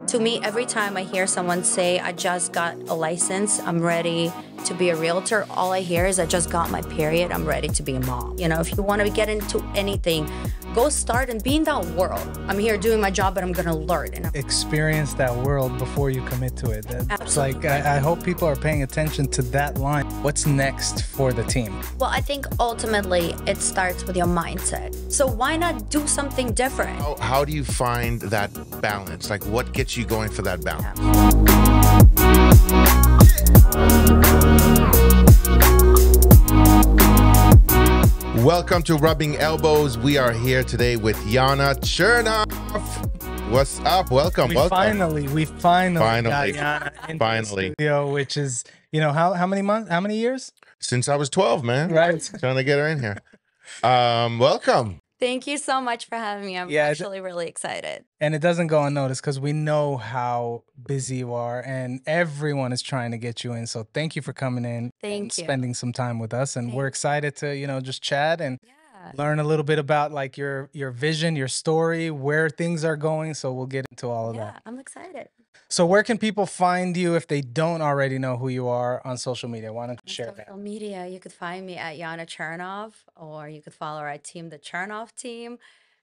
To me, every time I hear someone say, I just got a license, I'm ready to be a realtor, all I hear is, I just got my period, I'm ready to be a mom. You know, if you want to get into anything, go start and be in that world. I'm here doing my job, but I'm going to learn. And experience that world before you commit to it. It's like, I hope people are paying attention to that line. What's next for the team? Well, I think ultimately it starts with your mindset. So why not do something different? How do you find that balance? Like, what gets you going for that balance? Welcome to Rubbing Elbows. We are here today with Yana Chernov. What's up? Welcome. We welcome. finally got Yana into the studio, which is, you know, how many months? How many years? Since I was 12, man. Right. Trying to get her in here. Welcome. Thank you so much for having me. I'm actually really excited. And it doesn't go unnoticed because we know how busy you are and everyone is trying to get you in. So thank you for coming in and spending some time with us. And we're excited to, you know, just chat and learn a little bit about like your vision, your story, where things are going. So we'll get into all of that. Yeah, I'm excited. So where can people find you if they don't already know who you are on social media? Why don't you share that? Social media, you could find me at Yana Chernov, or you could follow our team, the Chernov Team.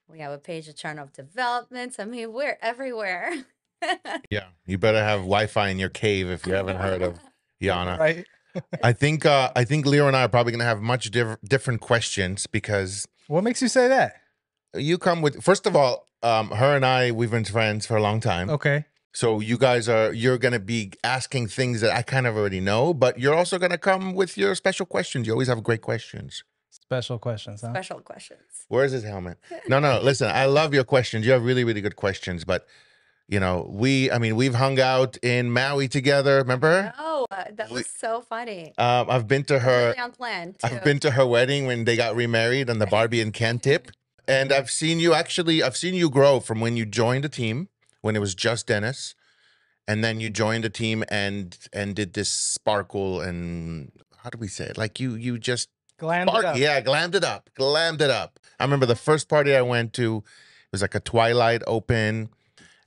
We have a page of Chernov Developments. I mean, we're everywhere. Yeah, you better have Wi-Fi in your cave if you haven't heard of Yana. Right. I think Leo and I are probably going to have much different questions because... What makes you say that? You come with... First of all, her and I, we've been friends for a long time. Okay. So you guys you're going to be asking things that I kind of already know, but you're also going to come with your special questions. You always have great questions. Special questions, huh? Special questions. Where's his helmet? No, listen, I love your questions. You have really, really good questions, but you know, we've hung out in Maui together. Remember? Oh, that was so funny. I've been to her. Really unplanned, too. I've been to her wedding when they got remarried on the Barbie and Ken tip, and I've seen you grow from when you joined the team when it was just Dennis, and then you joined the team and did this sparkle and how do we say it? Like you just glammed it up. Yeah, glammed it up. I remember the first party I went to, it was like a Twilight open.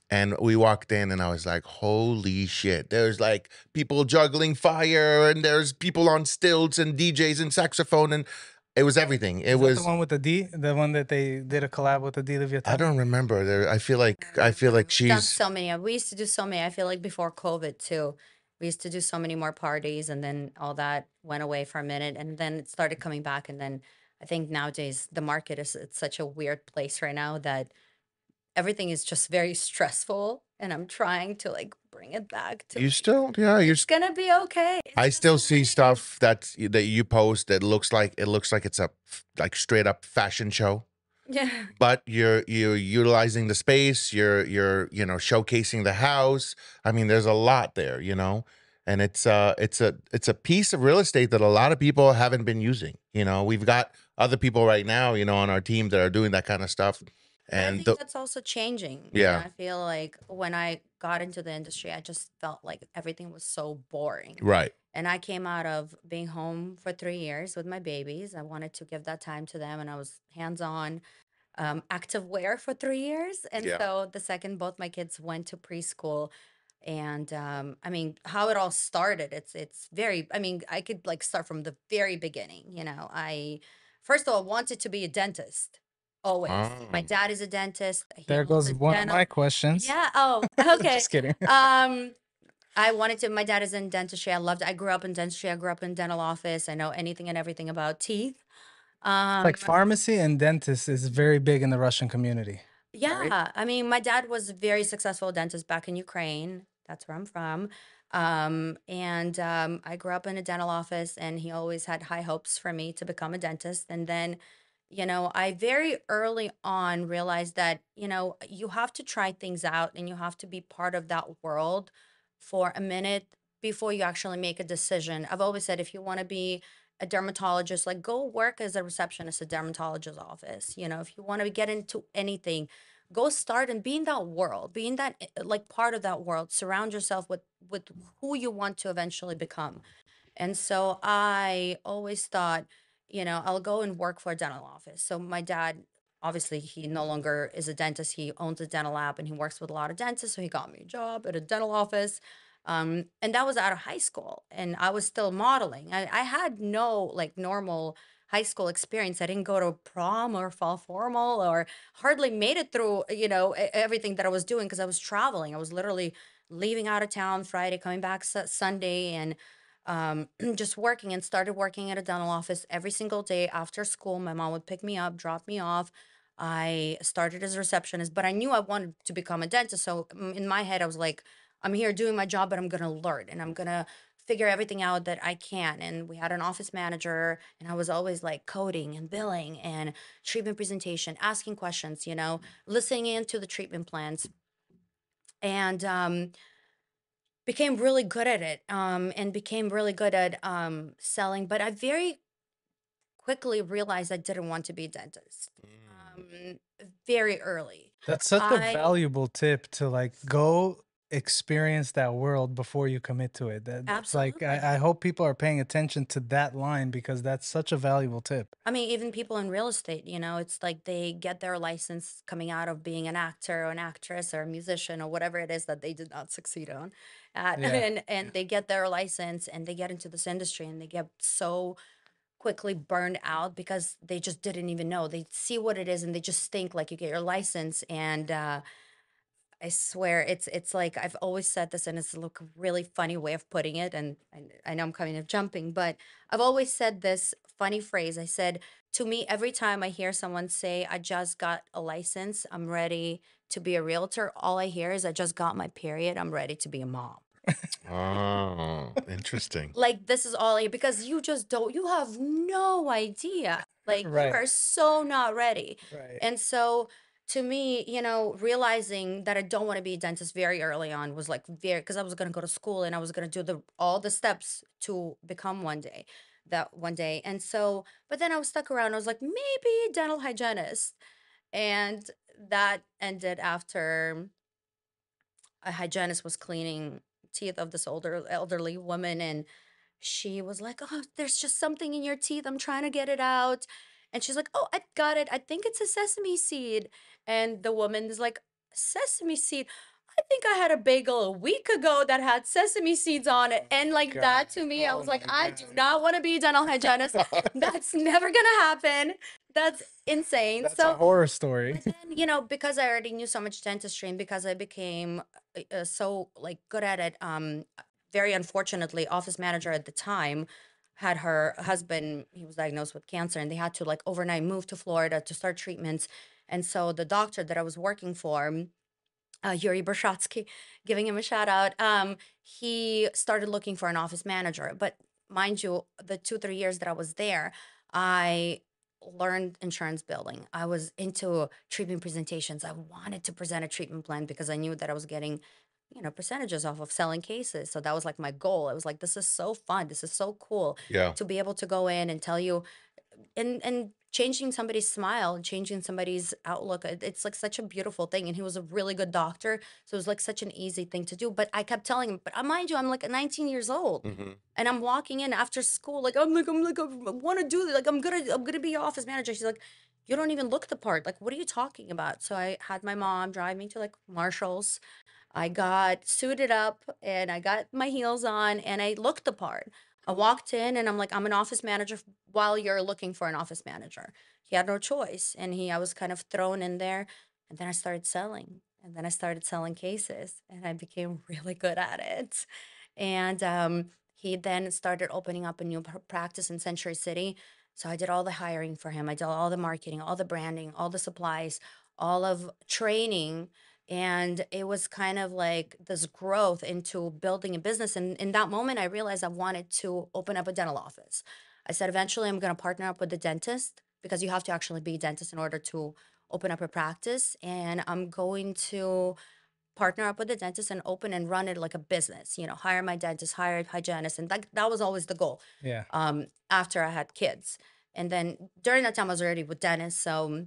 And we walked in and I was like, holy shit. There's like people juggling fire and there's people on stilts and DJs and saxophone and it was everything. It was the one with the D, the one that they did a collab with the D Leviathan. I don't remember. I feel like she's done so many. We used to do so many. I feel like before COVID too. We used to do so many more parties and then all that went away for a minute and then it started coming back. And then I think nowadays the market it's such a weird place right now that everything is just very stressful, and I'm trying to like bring it back to. It's gonna be okay. I still see stuff that you post that looks like it's a like straight up fashion show. Yeah. But you're utilizing the space. You're showcasing the house. I mean, there's a lot there, you know, and it's a piece of real estate that a lot of people haven't been using. You know, we've got other people right now, you know, on our team that are doing that kind of stuff. And I think that's also changing. Yeah. You know, I feel like when I got into the industry, I just felt like everything was so boring. Right. And I came out of being home for 3 years with my babies. I wanted to give that time to them, and I was hands-on active wear for 3 years. And so the second both my kids went to preschool, and I mean, how it all started, it's very, I mean, I could like start from the very beginning. You know, I first of all wanted to be a dentist. Always. My dad is a dentist. There goes one of my questions. Yeah. Oh, okay. Just kidding. I wanted to. My dad is in dentistry. I loved it. I grew up in dentistry. I grew up in dental office. I know anything and everything about teeth. Like pharmacy and dentist is very big in the Russian community. Yeah. Right? I mean, my dad was a very successful dentist back in Ukraine. That's where I'm from. I grew up in a dental office, and he always had high hopes for me to become a dentist. And then you know, I very early on realized that, you know, you have to try things out and you have to be part of that world for a minute before you actually make a decision. I've always said if you want to be a dermatologist, like go work as a receptionist at a dermatologist's office. You know, if you want to get into anything, go start and be in that world, be in that like part of that world. Surround yourself with who you want to eventually become. And so I always thought, you know, I'll go and work for a dental office. So my dad obviously he no longer is a dentist. He owns a dental lab and he works with a lot of dentists. So he got me a job at a dental office. And that was out of high school. And I was still modeling. I had no like normal high school experience. I didn't go to prom or fall formal or hardly made it through, everything that I was doing because I was traveling. I was literally leaving out of town Friday, coming back Sunday, and just working, and started working at a dental office every single day after school. My mom would pick me up, drop me off. I started as a receptionist, but I knew I wanted to become a dentist. So in my head, I was like, I'm here doing my job, but I'm going to learn and I'm going to figure everything out that I can. And we had an office manager, and I was always like coding and billing and treatment presentation, asking questions, listening into the treatment plans. And became really good at it, and became really good at selling. But I very quickly realized I didn't want to be a dentist, um, very early. That's such a I valuable tip to like go experience that world before you commit to it. That's like I absolutely. hope people are paying attention to that line because that's such a valuable tip. I mean, even people in real estate, it's like they get their license coming out of being an actor or an actress or a musician or whatever it is that they did not succeed on at, Yeah. and they get their license and they get into this industry and they get so quickly burned out because they just didn't even know. They see what it is and they just think like you get your license, and I swear it's like I've always said this, and it's a really funny way of putting it, and I know I'm kind of jumping, but I've always said this funny phrase. I said, to me, every time I hear someone say, I just got a license, I'm ready to be a realtor, all I hear is I just got my period, I'm ready to be a mom. Oh, interesting. Like this is all I, because you just don't, you have no idea. Like you Right. are so not ready. Right. And so to me, realizing that I don't want to be a dentist very early on was like very, because I was going to go to school and I was going to do the all the steps to become that one day. And so, but then I was stuck around. I was like, maybe dental hygienist. And that ended after a hygienist was cleaning teeth of this older elderly woman, and she was like, "Oh, there's just something in your teeth. I'm trying to get it out." And she's like, "Oh, I got it. I think it's a sesame seed." And the woman is like, "Sesame seed? I think I had a bagel a week ago that had sesame seeds on it." And like God. that to me, I Oh was like, my "I do God. not want to be a dental hygienist. That's never gonna happen. That's insane." That's a So horror story. but then, because I already knew so much dentistry and because I became so like good at it, very unfortunately, office manager at the time had her husband, he was diagnosed with cancer, and they had to like overnight move to Florida to start treatments. And so the doctor that I was working for, Yuri Bershatsky, giving him a shout out. He started looking for an office manager, but mind you, the 2 3 years that I was there, I learned insurance billing. I was into treatment presentations. I wanted to present a treatment plan because I knew that I was getting, percentages off of selling cases. So that was like my goal. I was like, this is so fun. This is so cool Yeah. to be able to go in and tell you, and changing somebody's smile and changing somebody's outlook, it's like such a beautiful thing. And he was a really good doctor, so it was like such an easy thing to do. But I kept telling him, but mind you, I'm like 19 years old, Hmm. and I'm walking in after school like I'm like I want to do this, like I'm gonna be your office manager. She's like, you don't even look the part, like what are you talking about? So I had my mom drive me to like Marshall's. I got suited up and I got my heels on and I looked the part. I walked in and I'm like, I'm an office manager while you're looking for an office manager. He had no choice. And I was kind of thrown in there. And then I started selling. And then I started selling cases and I became really good at it. And he then started opening up a new practice in Century City. So I did all the hiring for him. I did all the marketing, all the branding, all the supplies, all of training, and it was kind of like this growth into building a business. And in that moment, I realized I wanted to open up a dental office. I said, eventually, I'm going to partner up with the dentist because you have to actually be a dentist in order to open up a practice. And I'm going to partner up with the dentist and open and run it like a business, hire my dentist, hire a hygienist. And that was always the goal, Yeah. after I had kids. And then during that time, I was already with dentists. So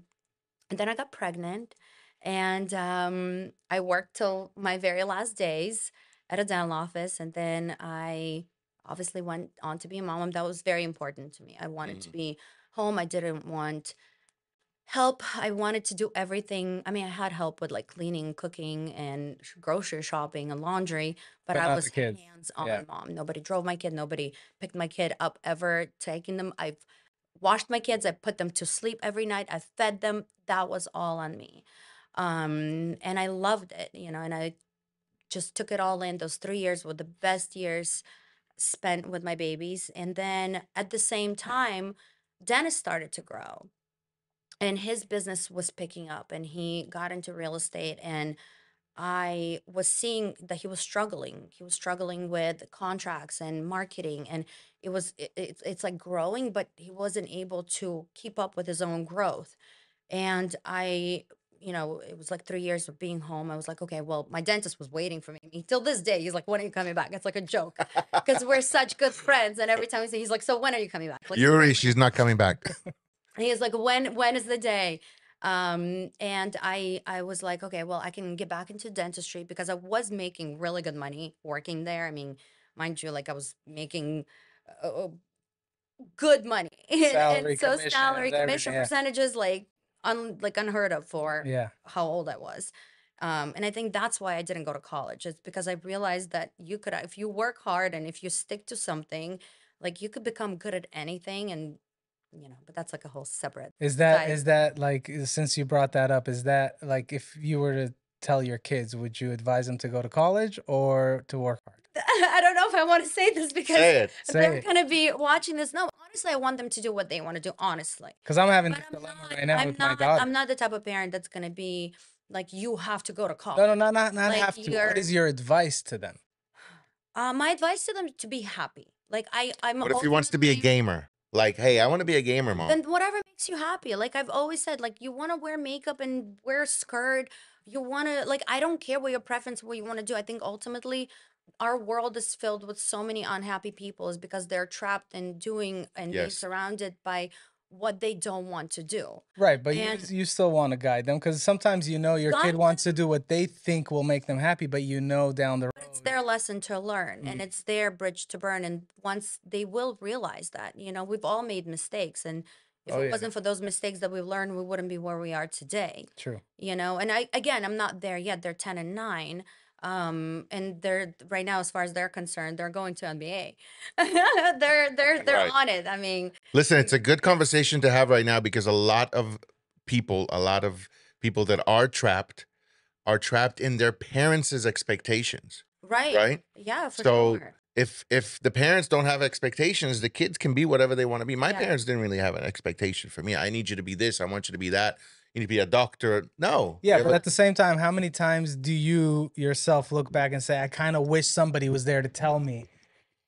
and then I got pregnant, and I worked till my very last days at a dental office. And then I obviously went on to be a mom. And that was very important to me. I wanted to Hmm. be home. I didn't want Help, I wanted to do everything. I mean, I had help with like cleaning, cooking, and grocery shopping and laundry, but But I not was the kids. Yeah. hands-on mom. Nobody drove my kid, nobody picked my kid up ever, taking them. I've washed my kids, I put them to sleep every night, I fed them. That was all on me. And I loved it, and I just took it all in. Those 3 years were the best years spent with my babies. And then at the same time, Dennis started to grow and his business was picking up and he got into real estate, and I was seeing that he was struggling. He was struggling with contracts and marketing, and it's like growing, but he wasn't able to keep up with his own growth. And it was like 3 years of being home. I was like, okay, well, my dentist was waiting for me. Till this day, he's like, when are you coming back? It's like a joke because we're such good friends. And every time we say, he's like, so when are you coming back? Like, Yuri, literally. she's not coming back. He was like, when is the day? And I was like, okay, well, I can get back into dentistry because I was making really good money working there. I mean, mind you, like I was making uh, good money, and Salary, so commissions, salary everything. commission Yeah. percentages like unheard of for Yeah. how old I was. And I think that's why I didn't go to college. It's because I realized that you could, if you work hard and if you stick to something, like you could become good at anything. And but that's like a whole separate Is that side. is that like since you brought that up, is that like if you were to tell your kids, would you advise them to go to college or to work hard? I don't know if I want to say this because Say it. Say they're it. gonna be watching this. No, honestly, I want them to do what they want to do, honestly. Because I'm having But this dilemma right now with my I'm daughter. not the type of parent that's gonna be like, you have to go to No, no, college. not Like have to. What is your advice to them? my advice to them to be happy. Like I'm What if he wants to be a ultimately. gamer? Like, hey, I want to be a gamer, mom. Then whatever makes you happy. Like I've always said, like you want to wear makeup and wear a skirt. You want to like I don't care what your preference, what you want to do. I think ultimately our world is filled with so many unhappy people is because they're trapped in doing and being Yes. surrounded by what they don't want to do. Right, but And you still want to guide them because sometimes your kid guide wants to them, do what they think will make them happy, but down the but it's road. their lesson to learn and Mhm. it's their bridge to burn. And once they will realize that, we've all made mistakes. And if Oh it yeah, wasn't for those mistakes that we've learned, we wouldn't be where we are today. true. And again, I'm not there yet. They're 10 and 9. And they're right now, as far as they're concerned, they're going to NBA. They're Right. on it. I mean, Listen, it's a good conversation to have right now because a lot of people that are trapped in their parents' expectations, right. right? Yeah, for So sure. if the parents don't have expectations, the kids can be whatever they want to be. My Yeah. parents didn't really have an expectation for me. I need you to be this. I want you to be that. You need to be a doctor. No, Yeah, we have but a at the same time, how many times do you yourself look back and say, "I kind of wish somebody was there to tell me,"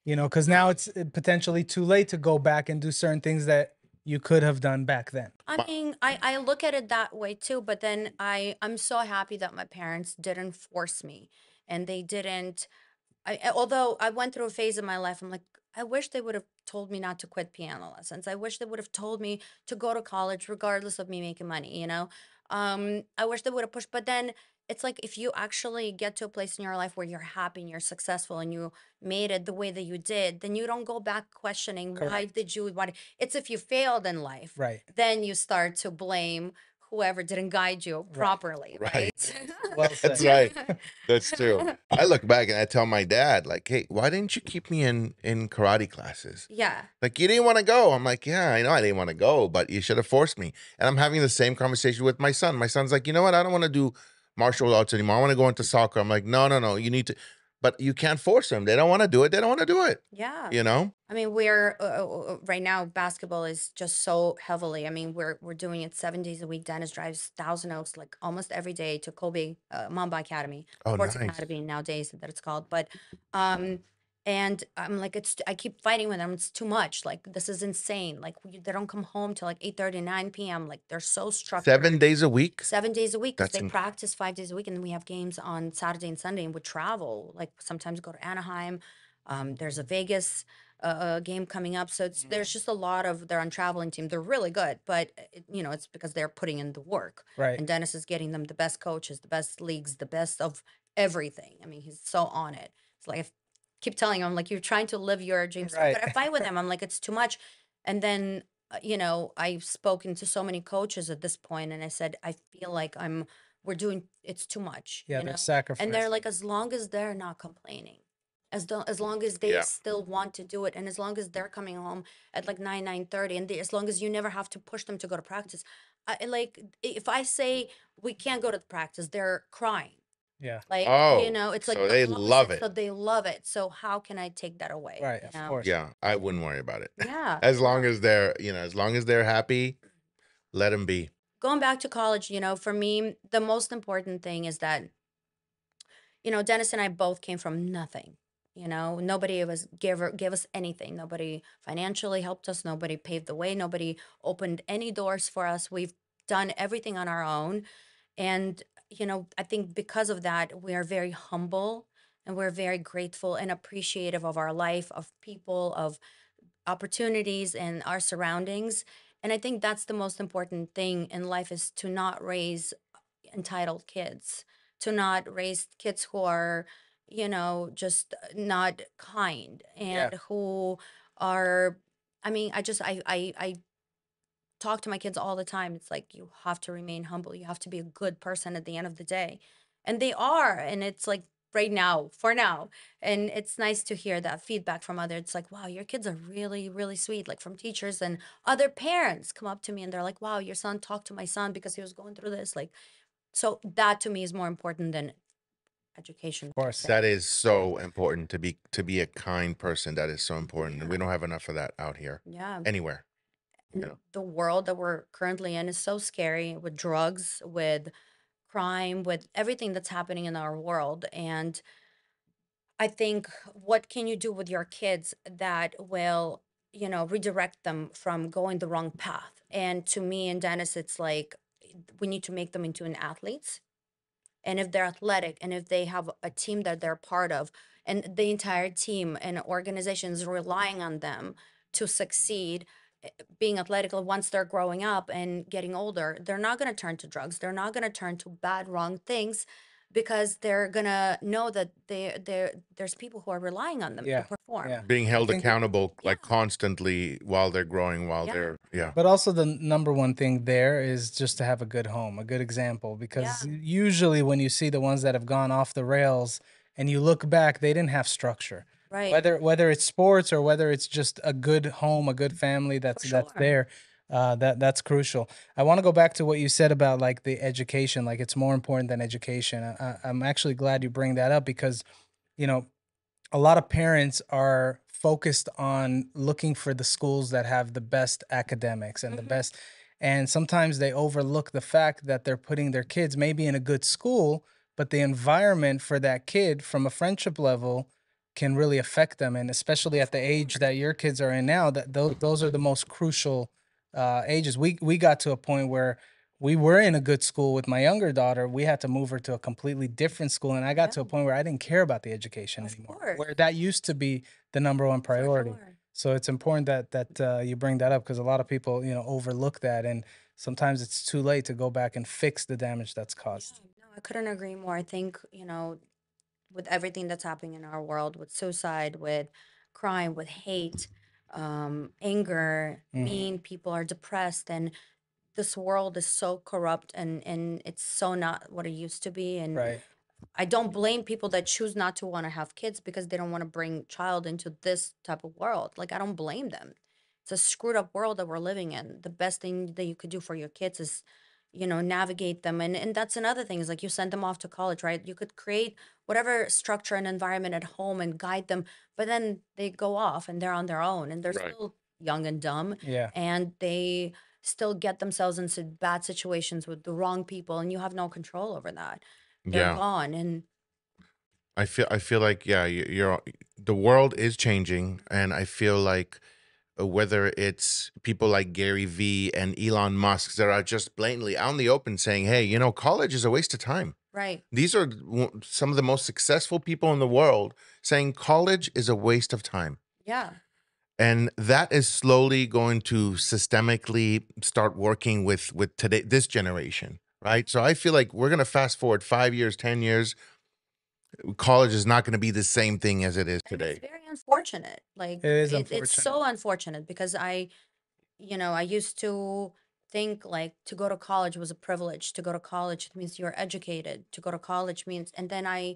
because now it's potentially too late to go back and do certain things that you could have done back then. I my, mean, I look at it that way too, but then I'm so happy that my parents didn't force me and they didn't. Although I went through a phase in my life, I'm like, I wish they would have told me not to quit piano lessons. I wish they would have told me to go to college, regardless of me making money. I wish they would have pushed, but then it's like if you actually get to a place in your life where you're happy and you're successful and you made it the way that you did, then you don't go back questioning why Correct. did you why. It's if you failed in life, Right. then you start to blame whoever didn't guide you Right. properly, right. right? Well That's said. right. That's true. I look back and I tell my dad, like, hey, why didn't you keep me in karate classes? Yeah. Like, you didn't want to go. I'm like, yeah, I know I didn't want to go, but you should have forced me. And I'm having the same conversation with my son. My son's like, you know what? I don't want to do martial arts anymore. I want to go into soccer. I'm like, no, no, no. You need to, but you can't force them. They don't want to do it. They don't want to do it. Yeah. You know? I mean, we're right now. Basketball is just so heavily. I mean, we're doing it 7 days a week. Dennis drives Thousand Oaks like almost every day to Kobe Mamba Academy, Oh, Sports nice. Academy nowadays that it's called. But um, and I'm like, I keep fighting with them. It's too much. Like this is insane. Like they don't come home till like 8:30, 9 p.m. Like they're so structured. 7 days a week. 7 days a week because That's they incredible. practice 5 days a week, and then we have games on Saturday and Sunday, and we travel. Like sometimes go to Anaheim. There's a Vegas game coming up, so there's just a lot of they're on traveling team. They're really good, but it's because they're putting in the work. Right. And Dennis is getting them the best coaches, the best leagues, the best of everything. I mean, he's so on it. It's like I keep telling him, I'm like, you're trying to live your dreams, but Right. I fight with him. I'm like, it's too much. And then I've spoken to so many coaches at this point, and I said, I feel like we're doing, it's too much, Yeah, you they're know? And they're sacrificing. like, as long as they're not complaining, as long as they Yeah. still want to do it, and as long as they're coming home at like 9:30, and as long as you never have to push them to go to practice. Like, if I say we can't go to the practice, they're crying. Yeah. Like, Oh, it's like so the they love opposite. So it. they love it. So how can I take that away, Right, you of know? course. Yeah, I wouldn't worry about it. Yeah, As long yeah. as they're, as long as they're happy, let them be. Going back to college, for me, the most important thing is that, Dennis and I both came from nothing. Nobody of us give us anything. Nobody financially helped us. Nobody paved the way. Nobody opened any doors for us. We've done everything on our own. And, I think because of that, we are very humble, and we're very grateful and appreciative of our life, of people, of opportunities, and our surroundings. And I think that's the most important thing in life, is to not raise entitled kids, to not raise kids who are, just not kind, Yeah. and who are, I mean, I talk to my kids all the time. It's like, you have to remain humble. You have to be a good person at the end of the day. And they are. And it's like, right now, for now. And it's nice to hear that feedback from others. It's like, wow, your kids are really, really sweet. Like, from teachers and other parents come up to me, and they're like, wow, your son talked to my son because he was going through this. Like, so that to me is more important than education Of per course. se. That is so important, to be a kind person. That is so important. And we Yeah. don't have enough of that out here. Yeah. Anywhere. And the world that we're currently in is so scary, with drugs, with crime, with everything that's happening in our world. And I think, what can you do with your kids that will, redirect them from going the wrong path? And to me and Dennis, it's like, we need to make them into an athletes. And if they're athletic, and if they have a team that they're part of, and the entire team and organization is relying on them to succeed, being athletic, once they're growing up and getting older, they're not going to turn to drugs. They're not going to turn to bad, wrong things, because they're going to know that there's people who are relying on them to Yeah. perform. Yeah. Being I held think accountable, Yeah. like, constantly while they're growing, while Yeah. they're, yeah. but also the number one thing there is just to have a good home, a good example, Yeah. because usually when you see the ones that have gone off the rails and you look back, they didn't have structure. Right. Whether it's sports or whether it's just a good home, a good family For that's sure. there, that's crucial. I want to go back to what you said about like the education, like it's more important than education. I'm actually glad you bring that up because you know a lot of parents are focused on looking for the schools that have the best academics and the Hmm. best, and sometimes they overlook the fact that they're putting their kids maybe in a good school, but the environment for that kid from a friendship level can really affect them, and especially at the age that your kids are in now, that those are the most crucial ages. We got to a point where we were in a good school with my younger daughter. We had to move her to a completely different school. And I got Yeah. to a point where I didn't care about the education Of anymore, course. where that used to be the number one For priority. sure. So it's important that you bring that up because a lot of people, overlook that. And sometimes it's too late to go back and fix the damage that's Yeah. caused. No, I couldn't agree more. I think, with everything that's happening in our world, with suicide, with crime, with hate, anger, Hmm. people are depressed, and this world is so corrupt, and it's so not what it used to be. And Right. I don't blame people that choose not to want to have kids because they don't want to bring child into this type of world. Like, I don't blame them. It's a screwed up world that we're living in. The best thing that you could do for your kids is, navigate them. And that's another thing, is like, you send them off to college, right? You could create whatever structure and environment at home and guide them, but then they go off and they're on their own, and they're Right. still young and dumb, Yeah. and they still get themselves into bad situations with the wrong people, and you have no control over that. They're Yeah. gone. And I feel like, yeah, the world is changing, and I feel like, whether it's people like Gary Vee and Elon Musk that are just blatantly out in the open saying, "Hey, college is a waste of time." right. These are some of the most successful people in the world saying college is a waste of time. Yeah. And that is slowly going to systemically start working with today, this generation, right? So I feel like we're going to fast forward 5 years, 10 years, college is not going to be the same thing as it is And it's today. very unfortunate. Like, It is it's unfortunate. so unfortunate, because I used to think like to go to college was a privilege. To go to college means you're educated. To go to college means, and then I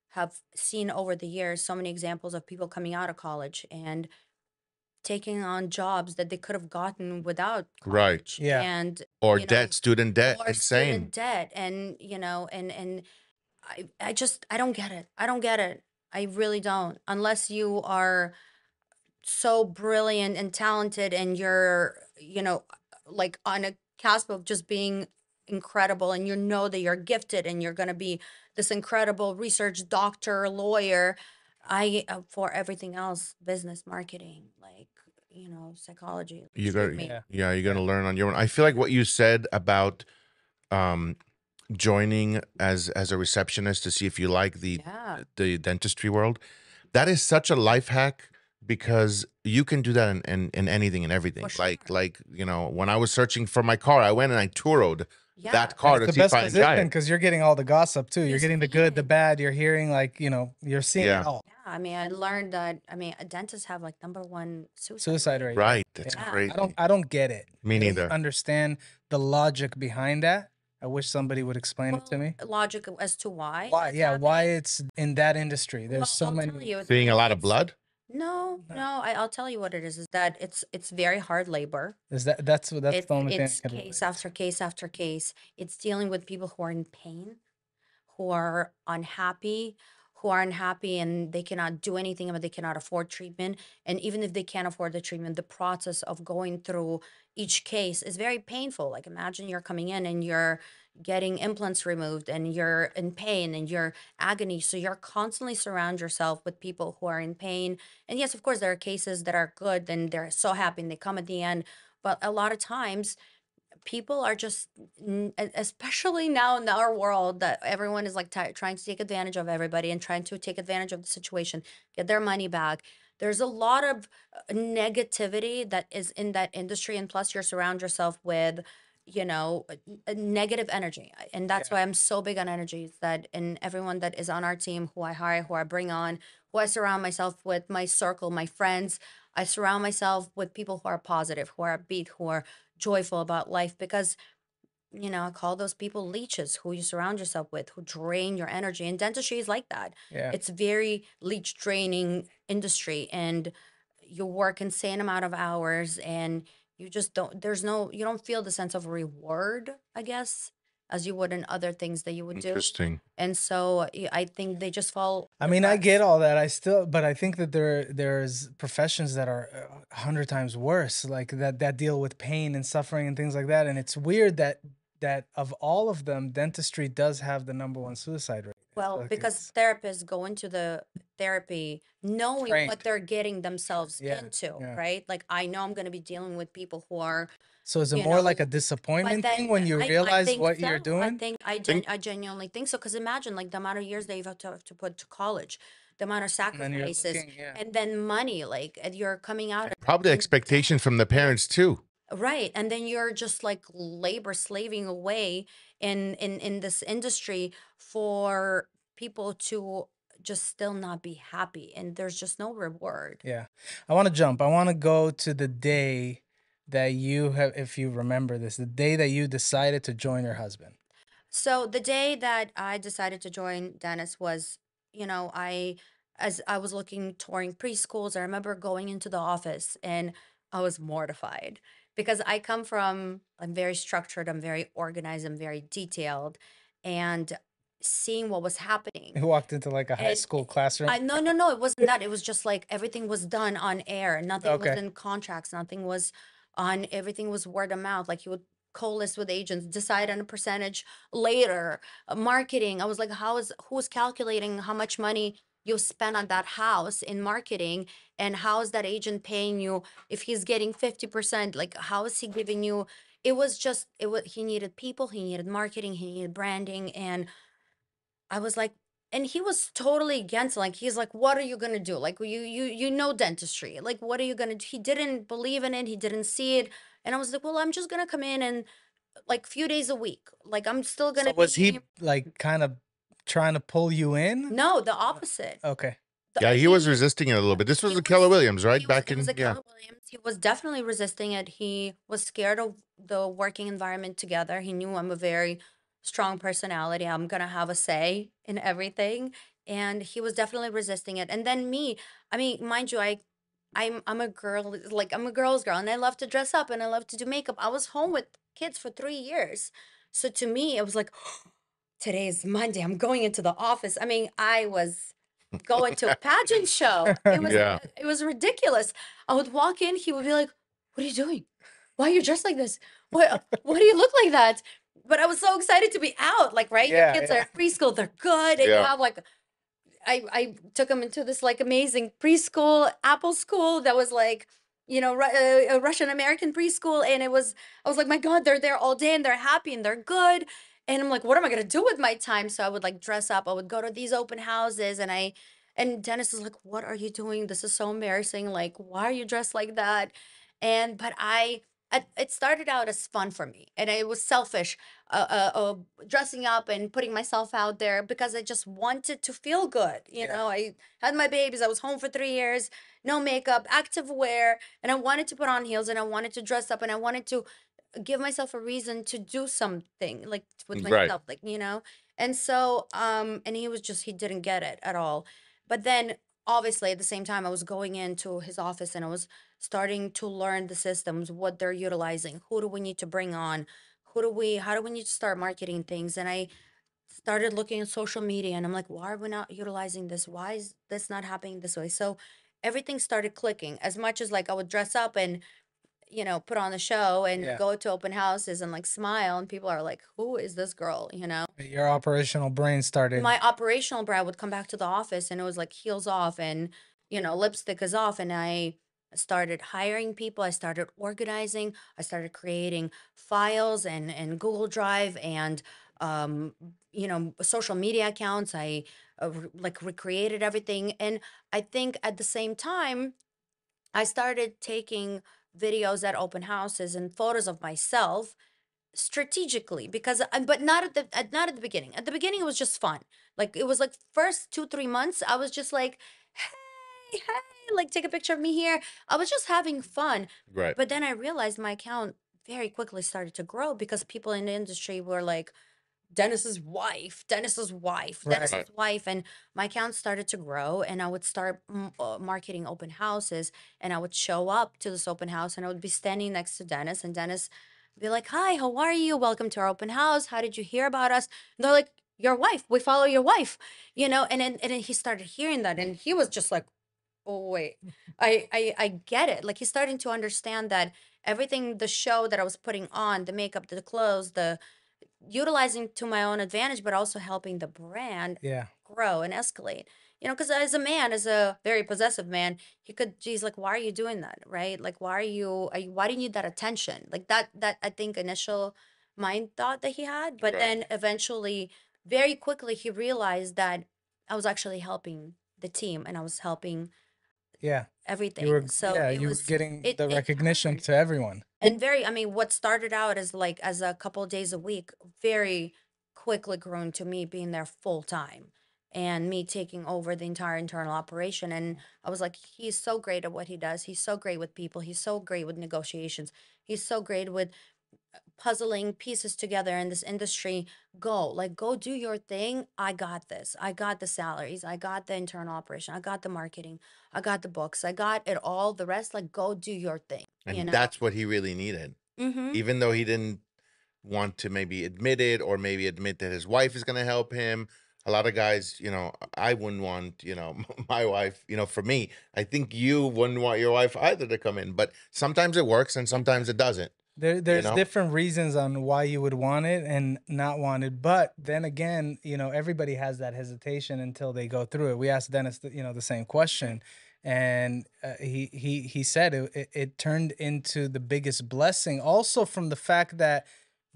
have seen over the years so many examples of people coming out of college and taking on jobs that they could have gotten without Right. college. Yeah. And, Or debt, student debt, or insane. student debt. And, and I don't get it. I don't get it. I really don't. Unless you are so brilliant and talented and you're, like on a cusp of just being incredible, and you know that you're gifted and you're going to be this incredible research doctor, lawyer. For everything else, business, marketing, like, psychology, You got, shoot me. Yeah. yeah, you're Yeah. gonna learn on your own. I feel like what you said about um joining as a receptionist to see if you like Yeah, the dentistry world, that is such a life hack, because you can do that in anything and everything. for sure. Like, when I was searching for my car, I went and I toured Yeah. that And car it's to the see if best I enjoy position it. because you're getting all the gossip too. You're You getting the see good, the it. bad. You're hearing like, you're seeing Yeah. it all. Yeah, I mean, I learned that. I mean, dentists have like #1 suicide Suicide rate. rate. Yeah. Right. That's Yeah. Yeah. crazy. I don't get it. Me I don't neither. understand the logic behind that. I wish somebody would explain it to Well, me. logic as to why Why? that's Yeah, why happening. it's in that industry. There's Well, so I'll tell many. you, Seeing a lot of blood. no, No. no, I'll tell you what it is that it's very hard labor. Is that's the only thing I It's can case relate it after to. case after case. It's dealing with people who are in pain, who are unhappy, and they cannot do anything, but they cannot afford treatment. And even if they can't afford the treatment, the process of going through each case is very painful. Like, imagine you're coming in and you're getting implants removed and you're in pain and you're agony. So you're constantly surround yourself with people who are in pain. And yes, of course, there are cases that are good and they're so happy and they come at the end. But a lot of times people are just especially now in our world that everyone is like trying to take advantage of everybody and trying to take advantage of the situation, get their money back. There's a lot of negativity that is in that industry, and plus you surround yourself with a negative energy. And that's Yeah. why I'm so big on energy, is that in everyone that is on our team, who I hire, who I bring on, who I surround myself with, my circle, my friends, I surround myself with people who are positive, who are upbeat, who are joyful about life, because I call those people leeches, who you surround yourself with, who drain your energy. And dentistry is like that. Yeah. It's very leech draining industry, and you work insane amount of hours, and you just don't you don't feel the sense of reward, I guess, as you would in other things that you would do. Interesting. And so I think they just fall I the mean, I get cracks. all that. But I think that there's professions that are 100 times worse, like that deal with pain and suffering and things like that. And it's weird that of all of them, dentistry does have the #1 suicide rate. I feel Well, like because it's therapists go into the therapy knowing what trained. they're getting themselves Yeah, into, yeah. right? Like, I know I'm going to be dealing with people who are, So is it you more like a know, but disappointment then thing when you I realize think what you're so. I doing? think Think I genuinely think so. Because imagine like the amount of years they have to put to college, the amount of And then you're sacrifices, looking, yeah. and then money, like, and you're coming out probably in expectation debt. from the And parents too. right. And then you're just like labor slaving away in this industry for people to just still not be happy. And there's just no reward. Yeah. I want to jump. I want to go to the day that you have, if you remember this, the day that you decided to join your husband. So the day that I decided to join Dennis was, as I was looking touring preschools, I remember going into the office and I was mortified because I'm very structured, I'm very organized, I'm very detailed, and seeing what was happening. You walked into like a high And school classroom. I no, no, no, it wasn't that. It was just like everything was done on air. Nothing was Okay. in contracts. Nothing was on. Everything was word of mouth. Like, you would co-list with agents, decide on a percentage later. Marketing. I was like, who's calculating how much money you spend on that house in marketing, and how is that agent paying you if he's getting 50%? Like, how is he giving you? It was he needed people, he needed marketing, he needed branding, and I was like, and he was totally against it. Like, he's like, what are you gonna do? Like, you know dentistry. Like, what are you gonna do? He didn't believe in it, he didn't see it. And I was like, well, I'm just gonna come in and like few days a week. Like, I'm still So gonna was be he like kind of trying to pull you in? no, the opposite. Okay. Yeah, he was resisting it a little bit. This was the Keller Williams, right? Back it was in a Keller Williams. He was definitely resisting it. He was scared of the working environment together. He knew I'm a very strong personality. I'm gonna have a say in everything. And he was definitely resisting it. And then me, I mean, mind you, I'm a girl, like I'm a girl's girl, and I love to dress up and I love to do makeup. I was home with kids for 3 years. So to me, it was like, today's Monday. I'm going into the office. I mean, I was going to a pageant show. yeah. It was ridiculous. I would walk in, he would be like, "What are you doing? Why are you dressed like this? What do you look like that?" But I was so excited to be out. Like, right? Your Yeah, kids are yeah. in preschool, they're good, and you Yeah. have like I took him into this like amazing preschool, Apple school that was like, a Russian American preschool, and I was like, my God, they're there all day and they're happy and they're good, and I'm like, what am I gonna do with my time? So I would like dress up. I would go to these open houses, and Dennis is like, what are you doing? This is so embarrassing. Like, why are you dressed like that? And but it started out as fun for me, and it was selfish, dressing up and putting myself out there because I just wanted to feel good. Yeah. I had my babies. I was home for 3 years, no makeup, active wear, and I wanted to put on heels and I wanted to dress up and I wanted to give myself a reason to do something like with Right. myself, and so and he didn't get it at all. But then obviously at the same time I was going into his office and I was starting to learn the systems, what they're utilizing, who do we need to bring on, how do we need to start marketing things. And I started looking at social media and I'm like, why are we not utilizing this? Why is this not happening this way? So everything started clicking. As much as like I would dress up and put on the show and Yeah. go to open houses and like smile, and people are like, who is this girl? Your operational brain started. My operational brain would come back to the office and it was like heels off and lipstick is off, and I started hiring people. I started organizing. I started creating files and Google Drive and social media accounts. I like recreated everything, and I think at the same time I started taking videos at open houses and photos of myself strategically, because but not at the beginning. At the beginning it was just fun. Like it was like first 2 3 months I was just like, hey, like take a picture of me here. I was just having fun. Right. But then I realized my account very quickly started to grow because people in the industry were like, Dennis's wife, Dennis's wife, Right. Dennis's wife. And my account started to grow, and I would start marketing open houses, and I would show up to this open house and I would be standing next to Dennis, and Dennis would be like, hi, how are you? Welcome to our open house. How did you hear about us? And they're like, your wife, we follow your wife, and then he started hearing that and he was just like, oh wait, I get it. Like he's starting to understand that everything, the show that I was putting on, the makeup, the clothes, the utilizing to my own advantage, but also helping the brand Yeah. grow and escalate. Because as a man, as a very possessive man, he's like, why are you doing that? Right? Like, why do you need that attention? Like that, I think initial mind thought that he had, but Right. then eventually, very quickly, he realized that I was actually helping the team and I was helping Yeah. everything. So You were getting the it recognition turned. to everyone. And I mean, what started out as like as a couple of days a week, very quickly grown to me being there full time and me taking over the entire internal operation. And I was like, he's so great at what he does. He's so great with people. He's so great with negotiations. He's so great with puzzling pieces together in this industry. Go do your thing. I got this. I got the salaries. I got the internal operation. I got the marketing. I got the books. I got it all. The rest, like, go do your thing, And that's what he really needed. Even though he didn't want to maybe admit it, or maybe admit that his wife is going to help him. A lot of guys, I wouldn't want, my wife, for me, I think you wouldn't want your wife either to come in, but sometimes it works and sometimes it doesn't, There's different reasons on why you would want it and not want it. But then again, everybody has that hesitation until they go through it. We asked Dennis, the same question, and he said it turned into the biggest blessing, also from the fact that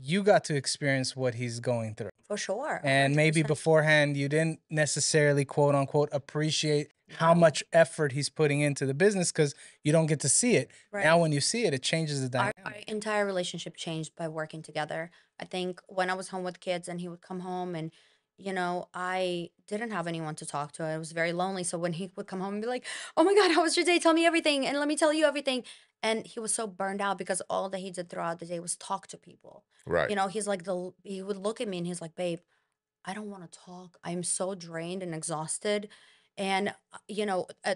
you got to experience what he's going through. For sure. And maybe 100%. beforehand you didn't necessarily quote unquote appreciate how much effort he's putting into the business because you don't get to see it. Right. Now when you see it, it changes the Our dynamic. entire relationship changed by working together. I think when I was home with kids and he would come home and, I didn't have anyone to talk to. I was very lonely. So when he would come home and be like, "Oh my God, how was your day? Tell me everything. And let me tell you everything." And he was so burned out because all that he did throughout the day was talk to people. Right. He's like, he would look at me and he's like, "Babe, I don't want to talk. I'm so drained and exhausted." And,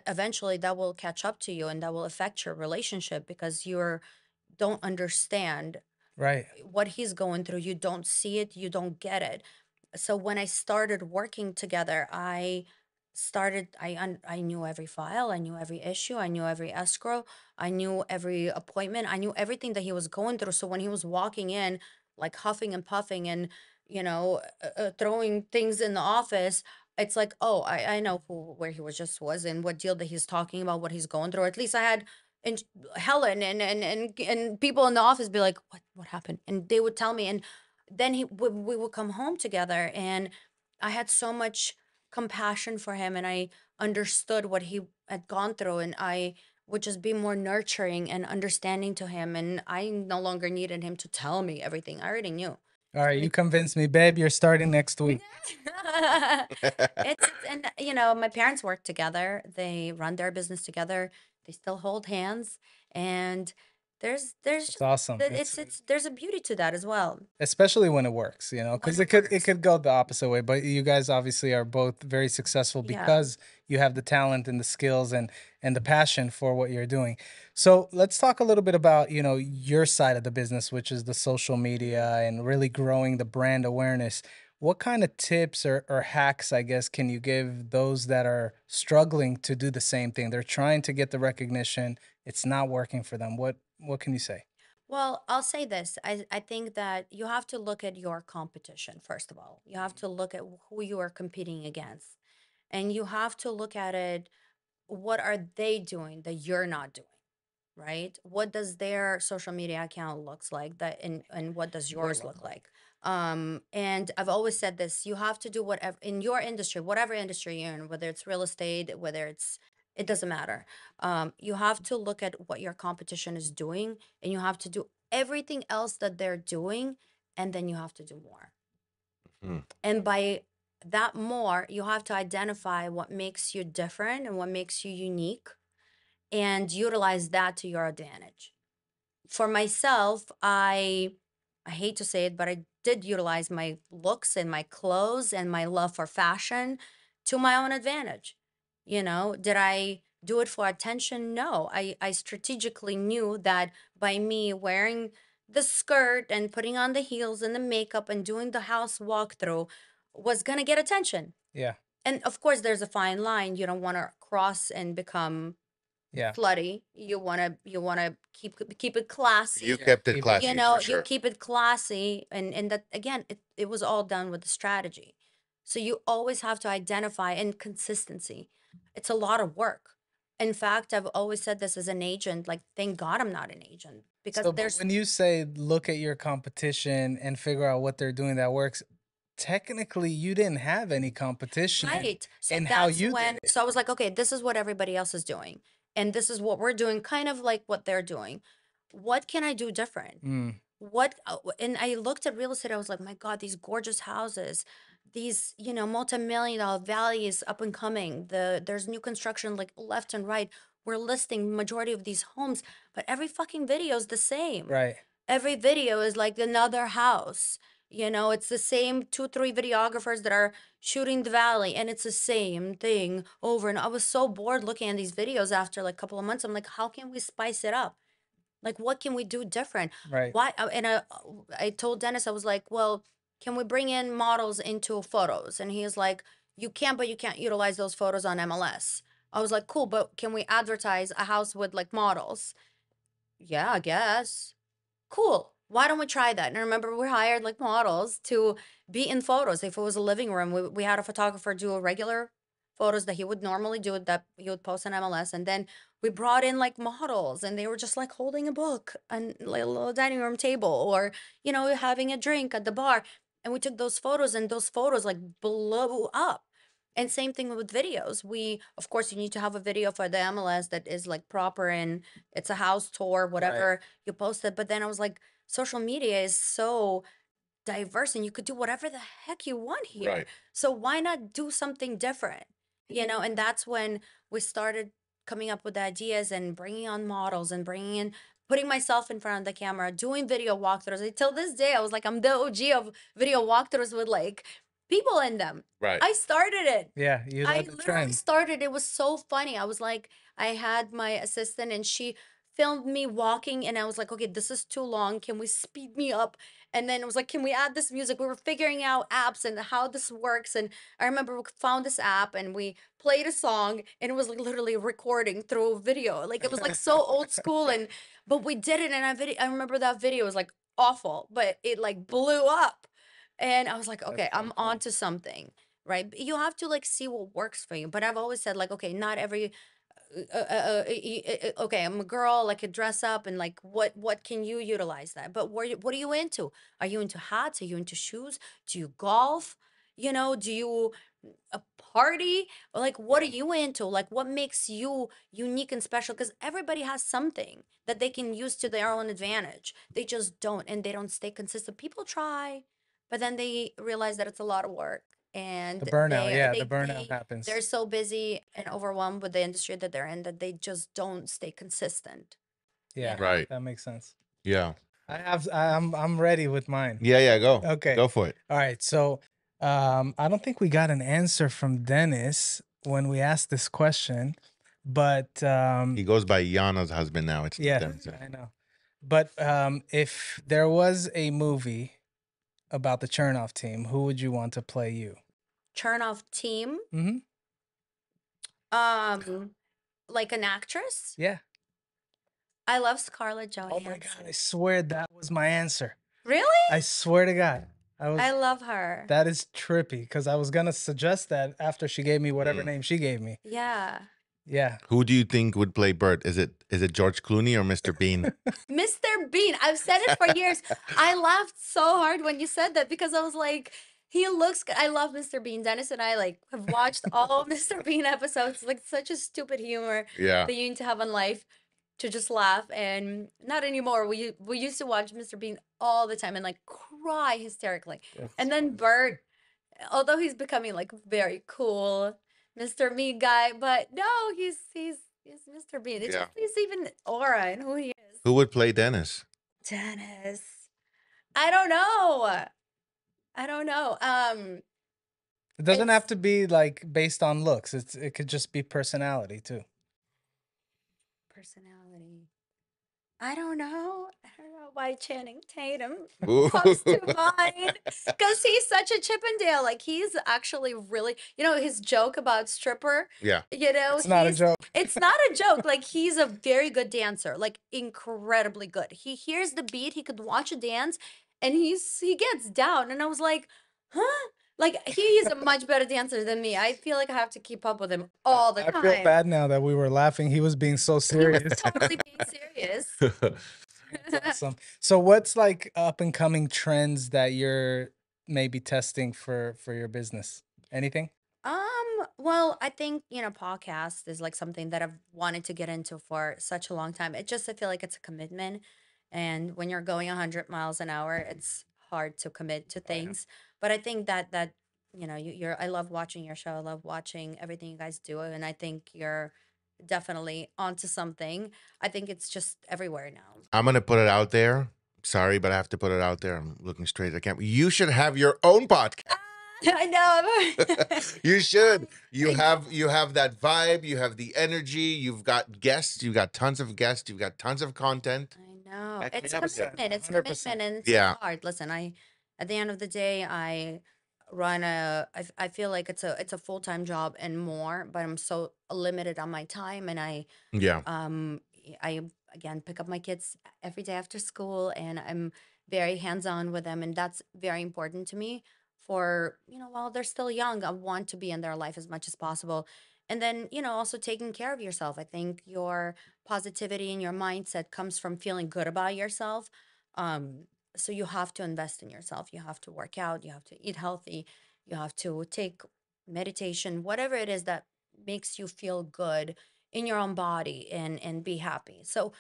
eventually that will catch up to you and that will affect your relationship because don't understand Right. what he's going through. You don't see it, you don't get it. So when I started working together, I knew every file, I knew every issue, I knew every escrow, I knew every appointment, I knew everything that he was going through. So when he was walking in, like huffing and puffing and throwing things in the office, it's like, oh, I know where he was and what deal that he's talking about, what he's going through. At least I had and Helen and people in the office be like, what happened? And they would tell me, and then we would come home together, and I had so much compassion for him, and I understood what he had gone through, and I would just be more nurturing and understanding to him, and I no longer needed him to tell me everything. I already knew. All right, you Like, convinced me, babe. You're starting next week. it's and my parents work together. They run their business together. They still hold hands, and there's It's just awesome. it's there's a beauty to that as well. Especially when it works, When because it it works. could go the opposite way. But you guys obviously are both very successful Yeah. because you have the talent and the skills and the passion for what you're doing. So let's talk a little bit about your side of the business, which is the social media and really growing the brand awareness. What kind of tips or hacks, I guess, can you give those that are struggling to do the same thing? They're trying to get the recognition, it's not working for them. What can you say? Well, I'll say this. I think that you have to look at your competition, first of all. You have to look at who you are competing against. And you have to look at it, what are they doing that you're not doing? Right? What does their social media account looks like that and what does yours look like? And I've always said this, you have to do whatever in your industry, whatever industry you're in, whether it's real estate, whether it doesn't matter. You have to look at what your competition is doing and you have to do everything else that they're doing, and then you have to do more. Mhm. And by that more, you have to identify what makes you different and what makes you unique and utilize that to your advantage. For myself, I hate to say it, but I did utilize my looks and my clothes and my love for fashion to my own advantage. Did I do it for attention? No. I strategically knew that by me wearing the skirt and putting on the heels and the makeup and doing the house walkthrough was going to get attention. Yeah. And of course, there's a fine line. You don't want to cross and become Yeah. slutty. You want to keep it classy. You kept it Keep it. classy for You sure. keep it classy, and that again, it was all done with the strategy. So you always have to identify, and consistency. It's a lot of work. In fact, I've always said this as an agent, like thank God I'm not an agent because So, but there's when you say look at your competition and figure out what they're doing that works, technically you didn't have any competition right. So in how that's you did when it. so I was like, okay, this is what everybody else is doing. And this is what we're doing, kind of like what they're doing. What can I do different? Mm, And I looked at real estate, I was like, my God, these gorgeous houses, these multi-million dollar valleys up and coming, there's new construction like left and right. We're listing majority of these homes, but every fucking video is the same. right, Every video is like another house. It's the same two three videographers that are shooting the valley, and it's the same thing over. And I was so bored looking at these videos after like a couple of months. I'm like, how can we spice it up? Like, what can we do different? right, Why? I told Dennis, I was like, well, can we bring in models into photos? And he's like, you can, but you can't utilize those photos on MLS. I was like, cool, but can we advertise a house with like models? Yeah, I guess. Cool. Why don't we try that? And I remember we hired like models to be in photos. If it was a living room, we had a photographer do a regular photos that he would normally do that he would post on MLS. And then we brought in like models and they were just like holding a book and like a little dining room table or, having a drink at the bar. And we took those photos and those photos like blew up. And same thing with videos. Of course, you need to have a video for the MLS that is like proper and it's a house tour, right. whatever you post it. But then I was like, social media is so diverse and you could do whatever the heck you want here. Right. So why not do something different? And that's when we started coming up with ideas and bringing on models and bringing in, putting myself in front of the camera, doing video walkthroughs. Until this day, I was like, I'm the OG of video walkthroughs with like people in them. Right. I started it. Yeah, you I led the literally trend. started. It was so funny. I was like, I had my assistant and she filmed me walking and I was like, okay, this is too long. Can we speed me up? And then it was like, can we add this music? We were figuring out apps and how this works. And I remember we found this app and we played a song and it was like literally recording through video. Like it was like so old school and but we did it and I remember that video was like awful, but it like blew up. And I was like, okay, That's so I'm cool. onto something, right? You have to like see what works for you. But I've always said like, okay, not every okay, I'm a girl, I could dress up and like what can you utilize that? But what are you into? Are you into hats? Are you into shoes? Do you golf? Do you a party? Or like what are you into? Like what makes you unique and special? Because everybody has something that they can use to their own advantage. They just don't and they don't stay consistent. People try, but then they realize that it's a lot of work The and burnout, they yeah, the they burnout they happens. they're so busy and overwhelmed with the industry that they're in that they just don't stay consistent, you Yeah, know? Right. that makes sense. Yeah. I'm ready with mine. Yeah. Yeah. Go. Okay. Go for it. All right. So, I don't think we got an answer from Dennis when we asked this question, but He goes by Yana's husband now. It's not yeah, Dennis. I know. But if there was a movie about the Chernov team, who would you want to play you? Chernov Team, Mm-hmm. um, like an actress. Yeah. I love Scarlett Oh my God, I Johansson. swear that was my answer. Really? I swear to God. I love her. That is trippy because I was gonna suggest that after she gave me whatever name she gave me. Yeah. Yeah. Who do you think would play Bert? Is it George Clooney or Mr. Bean? Mr. Bean. I've said it for years. I laughed so hard when you said that because I was like, he looks good. I love Mr. Bean. Dennis and I like have watched all of Mr. Bean episodes. Like such a stupid humor Yeah. that you need to have in life to just laugh. And not anymore. We used to watch Mr. Bean all the time and like cry hysterically. And then Bert, although he's becoming like very cool Mr. Me guy, but no, he's Mr. Bean. It Yeah. just he's even aura and who he is. Who would play Dennis? Dennis. I don't know. I don't know. It doesn't have It's to be like based on looks. It could just be personality too. personality. I don't know. I don't know why Channing Tatum Ooh. comes to mind because he's such a Chippendale. Like he's actually really, his joke about stripper. Yeah. It's not a joke. It's not a joke. Like he's a very good dancer, like incredibly good. He hears the beat, he could watch a dance, and he gets down. And I was like, huh? Like he is a much better dancer than me. I feel like I have to keep up with him all the I feel time. bad now that we were laughing. He was being so serious. Totally being serious. That's awesome. So what's like up and coming trends that you're maybe testing for your business? Anything? Well, I think, podcast is like something that I've wanted to get into for such a long time. I feel like it's a commitment. And when you're going 100 miles an hour, it's hard to commit to Oh yeah. things. But I think that I love watching your show. I love watching everything you guys do, and I think you're definitely onto something. I think it's just everywhere now. I'm gonna put it out there. Sorry, but I have to put it out there. I'm looking straight at the camera. You should have your own podcast. I know. You should. You I have that vibe. You have the energy. You've got guests. You've got tons of guests. You've got tons of content. I know. Back me It's up again. commitment. It's 100%. commitment and it's Yeah. hard. Listen, at the end of the day, I I feel like it's a full-time job and more, but I'm so limited on my time and Yeah. I again pick up my kids every day after school and I'm very hands-on with them and that's very important to me for, while they're still young, I want to be in their life as much as possible. And then, also taking care of yourself. I think your positivity and your mindset comes from feeling good about yourself. Um, so you have to invest in yourself. You have to work out, you have to eat healthy, you have to take meditation, whatever it is that makes you feel good in your own body and be happy. So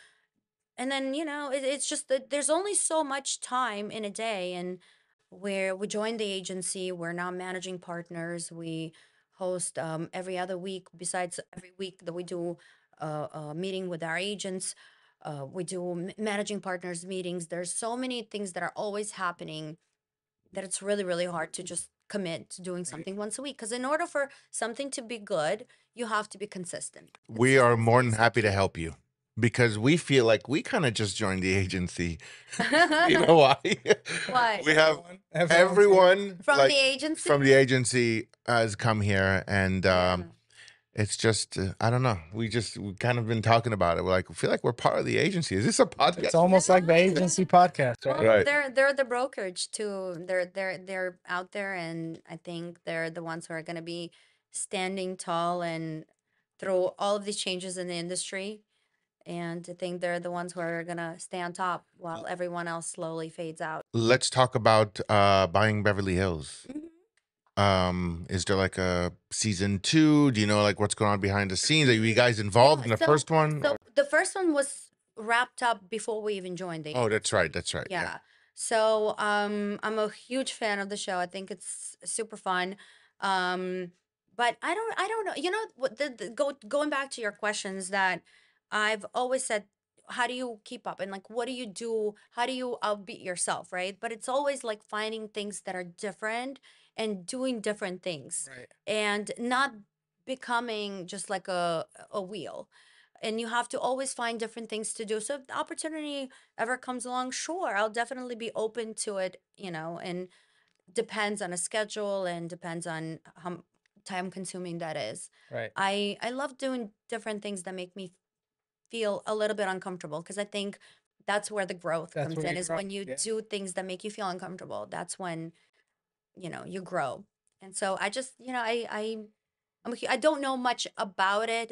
and then it's just that there's only so much time in a day and where we joined the agency. We're now managing partners. We host every other week, besides every week that we do a meeting with our agents. We do managing partners meetings. There's so many things that are always happening that it's really, really hard to just commit to doing Right. something once a week. Because in order for something to be good, you have to be consistent. We are Consistency more than is the happy to key. help you because we feel like we kind of just joined the agency. You know why? What? We have Everyone's here. everyone From the like agency? from the agency has come here, and Yeah. it's just I don't know. We kind of been talking about it. We're like, we feel like we're part of the agency. Is this a It's podcast? almost like the agency podcast, Well, right? Right. they're the brokerage too. They're out there, and I think they're the ones who are going to be standing tall and through all of these changes in the industry. And I think they're the ones who are going to stay on top while everyone else slowly fades out. Let's talk about buying Beverly Hills. Mhm. Is there like a season two? Do you know like what's going on behind the scenes? Are you guys involved Yeah, in the so first one? so the first one was wrapped up before we even joined the Oh, that's agency. right. That's right. Yeah. Yeah. So I'm a huge fan of the show. I think it's super fun. Um but I don't know. You know what going back to your questions that I've always said, how do you keep up and like what do you do? How do you outbeat yourself, right? But it's always like finding things that are different and doing different things Right. and not becoming just like a wheel. And you have to always find different things to do. So if the opportunity ever comes along, sure, I'll definitely be open to it, and depends on a schedule and depends on how time consuming that is. Right. I love doing different things that make me feel a little bit uncomfortable because I think that's where the growth That's comes where in you is grow. when you Yeah. do things that make you feel uncomfortable. That's when, you grow. And so I just, I don't know much about it.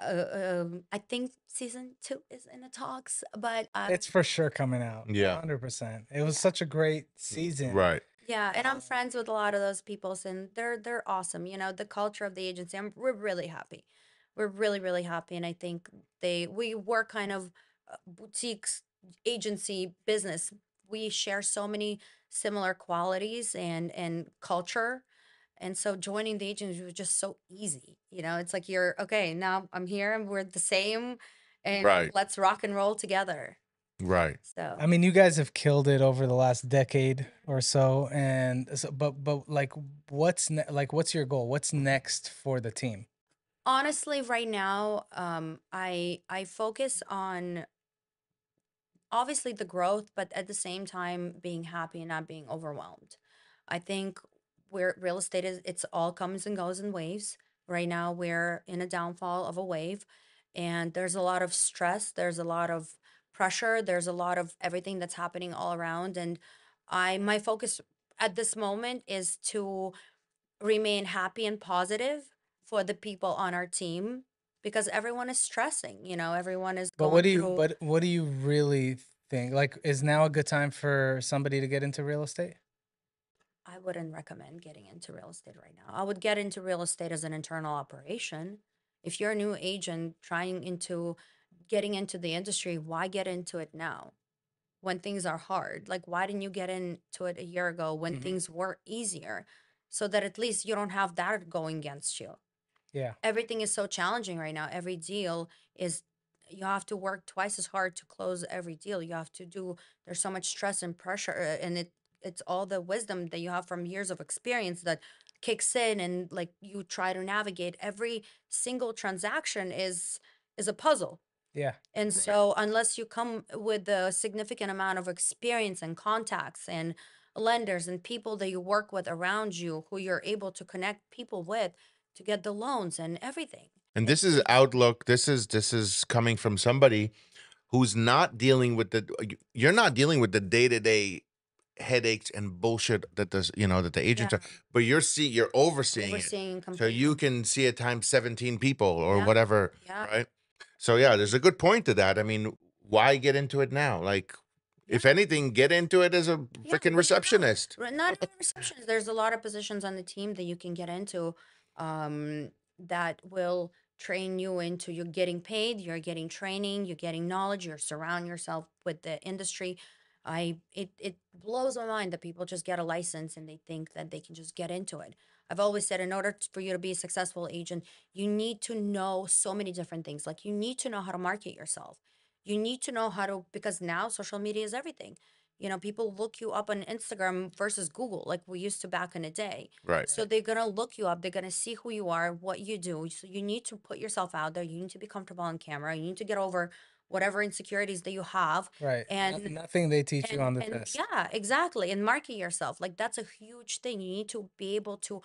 I think season 2 is in the talks, but It's for sure coming out. Yeah. 100%. It was yeah, such a great season. Right. yeah. And I'm friends with a lot of those people, and they're awesome. The culture of the agency. We're really happy. We're really, really happy, and I think we work kind of boutiques agency business. We share so many similar qualities and culture. And so joining the agency was just so easy. It's like you're okay, now I'm here and we're the same and Right. let's rock and roll together. Right. So I mean, you guys have killed it over the last decade or so, and so, but like, what's your goal? What's next for the team? honestly, right now, I focus on obviously the growth, but at the same time being happy and not being overwhelmed. I think where real estate is, it's all comes and goes in waves. Right now, we're in a downfall of a wave, and there's a lot of stress, there's a lot of pressure, there's a lot of everything that's happening all around. And my focus at this moment is to remain happy and positive for the people on our team because everyone is stressing, everyone is But going through. what do you really think? Like, is now a good time for somebody to get into real estate? I wouldn't recommend getting into real estate right now. I would get into real estate as an internal operation. If you're a new agent trying into getting into the industry, why get into it now when things are hard? Like, why didn't you get into it a year ago when Mhm. things were easier so that at least you don't have that going against you? Yeah. Everything is so challenging right now. Every deal is you have to work twice as hard to close every deal. You have to do there's so much stress and pressure and it's all the wisdom that you have from years of experience that kicks in and like you try to navigate every single transaction is a puzzle. Yeah. And Right. so unless you come with a significant amount of experience and contacts and lenders and people that you work with around you who you're able to connect people with to get the loans and everything. And this is outlook. This is coming from somebody who's not dealing with you're not dealing with the day-to-day headaches and bullshit that that the agents Yeah, are, but you're overseeing it. overseeing So you completely. can see at times 17 people or Yeah, whatever, yeah, right? So yeah, there's a good point to that. I mean, why get into it now? Like, yeah, if anything, get into it as a yeah. freaking Get it now. receptionist. Not even receptions. There's a lot of positions on the team that you can get into, that will train you into you're getting paid, you're getting training, you're getting knowledge, you're surrounding yourself with the industry. It blows my mind that people just get a license and they think that they can just get into it. I've always said, in order for you to be a successful agent, you need to know so many different things. Like, you need to know how to market yourself. You need to know how to, because now social media is everything. People look you up on Instagram versus Google, like we used to back in the day. Right. So they're gonna look you up, they're gonna see who you are, what you do. So you need to put yourself out there. You need to be comfortable on camera. You need to get over whatever insecurities that you have. Right. And Nothing they teach you on the and test. yeah, exactly. And market yourself. Like, that's a huge thing. You need to be able to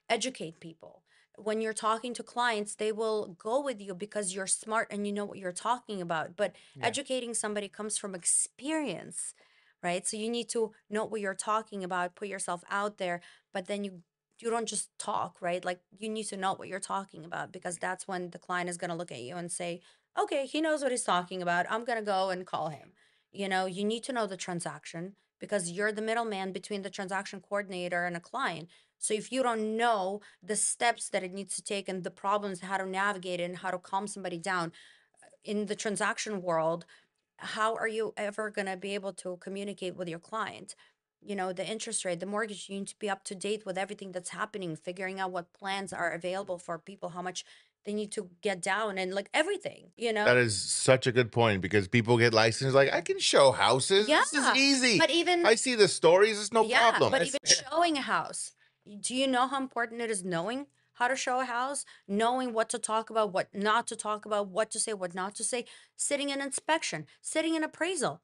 educate people. When you're talking to clients, they will go with you because you're smart and you know what you're talking about. But Yeah. educating somebody comes from experience, right? So you need to know what you're talking about, put yourself out there, but then you don't just talk, right? Like, you need to know what you're talking about, because that's when the client is going to look at you and say, okay, he knows what he's talking about. I'm going to go and call him. You need to know the transaction, because you're the middleman between the transaction coordinator and a client. So if you don't know the steps that it needs to take and the problems, how to navigate it and how to calm somebody down in the transaction world, how are you ever going to be able to communicate with your client? The interest rate, the mortgage, you need to be up to date with everything that's happening, figuring out what plans are available for people, how much they need to get down, and like everything, That is such a good point because people get licensed like, I can show houses. Yeah. This is easy. But even I see the stories. It's no Yeah, problem. but even showing a house, do you know how important it is knowing how to show a house, knowing what to talk about, what not to talk about, what to say, what not to say, sitting in inspection, sitting in appraisal.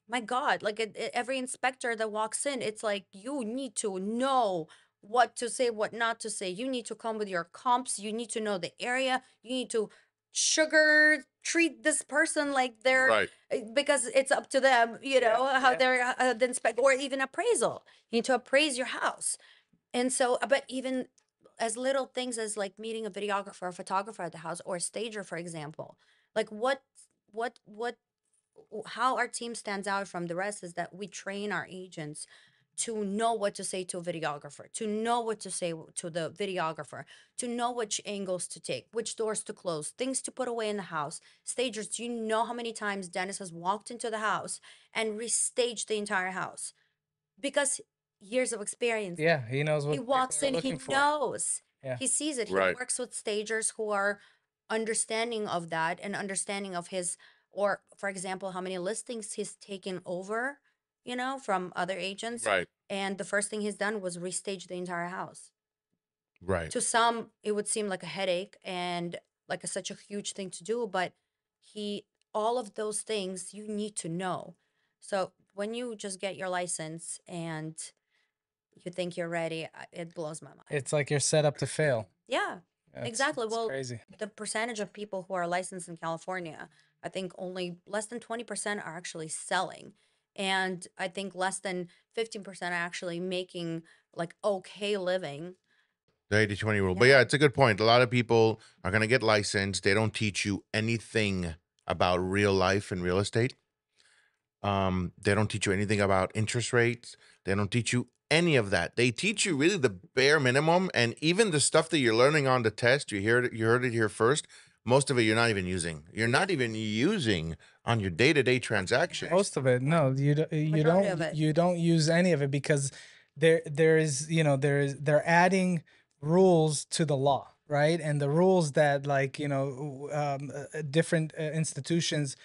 My God, like, every inspector that walks in, it's like you need to know what to say, what not to say. You need to come with your comps. You need to know the area. You need to sugar treat this person like they're, Right. because it's up to them, how Yeah. they're the inspect, or even appraisal. You need to appraise your house. And so, but even as little things as like meeting a videographer or photographer at the house, or a stager, for example, like what how our team stands out from the rest is that we train our agents to know what to say to a videographer, to know what to say to the videographer, to know which angles to take, which doors to close, things to put away in the house. Stagers, do you know how many times Dennis has walked into the house and restaged the entire house? Because years of experience. Yeah, he knows He what people walks are in, he looking for. knows, Yeah. he sees it. He Right. works with stagers who are understanding of that, and understanding of his, or for example, how many listings he's taken over, from other agents. Right. And the first thing he's done was restage the entire house. Right. To some, it would seem like a headache and like such a huge thing to do, but all of those things you need to know. So when you just get your license and you think you're ready, it blows my mind. It's like you're set up to fail. Yeah, exactly. It's Well, crazy. the percentage of people who are licensed in California, I think only less than 20% are actually selling. And I think less than 15% are actually making like okay living. The 80/20 rule. But Yeah. yeah, it's a good point. A lot of people are going to get licensed. They don't teach you anything about real life and real estate. They don't teach you anything about interest rates. They don't teach you any of that. They teach you really the bare minimum, and even the stuff that you're learning on the test. You heard it here first. Most of it you're not even using. You're not even using on your day-to-day transactions. Most of it, no, Majority of it. you don't use any of it because there is they're adding rules to the law, right? And the rules that, like, different institutions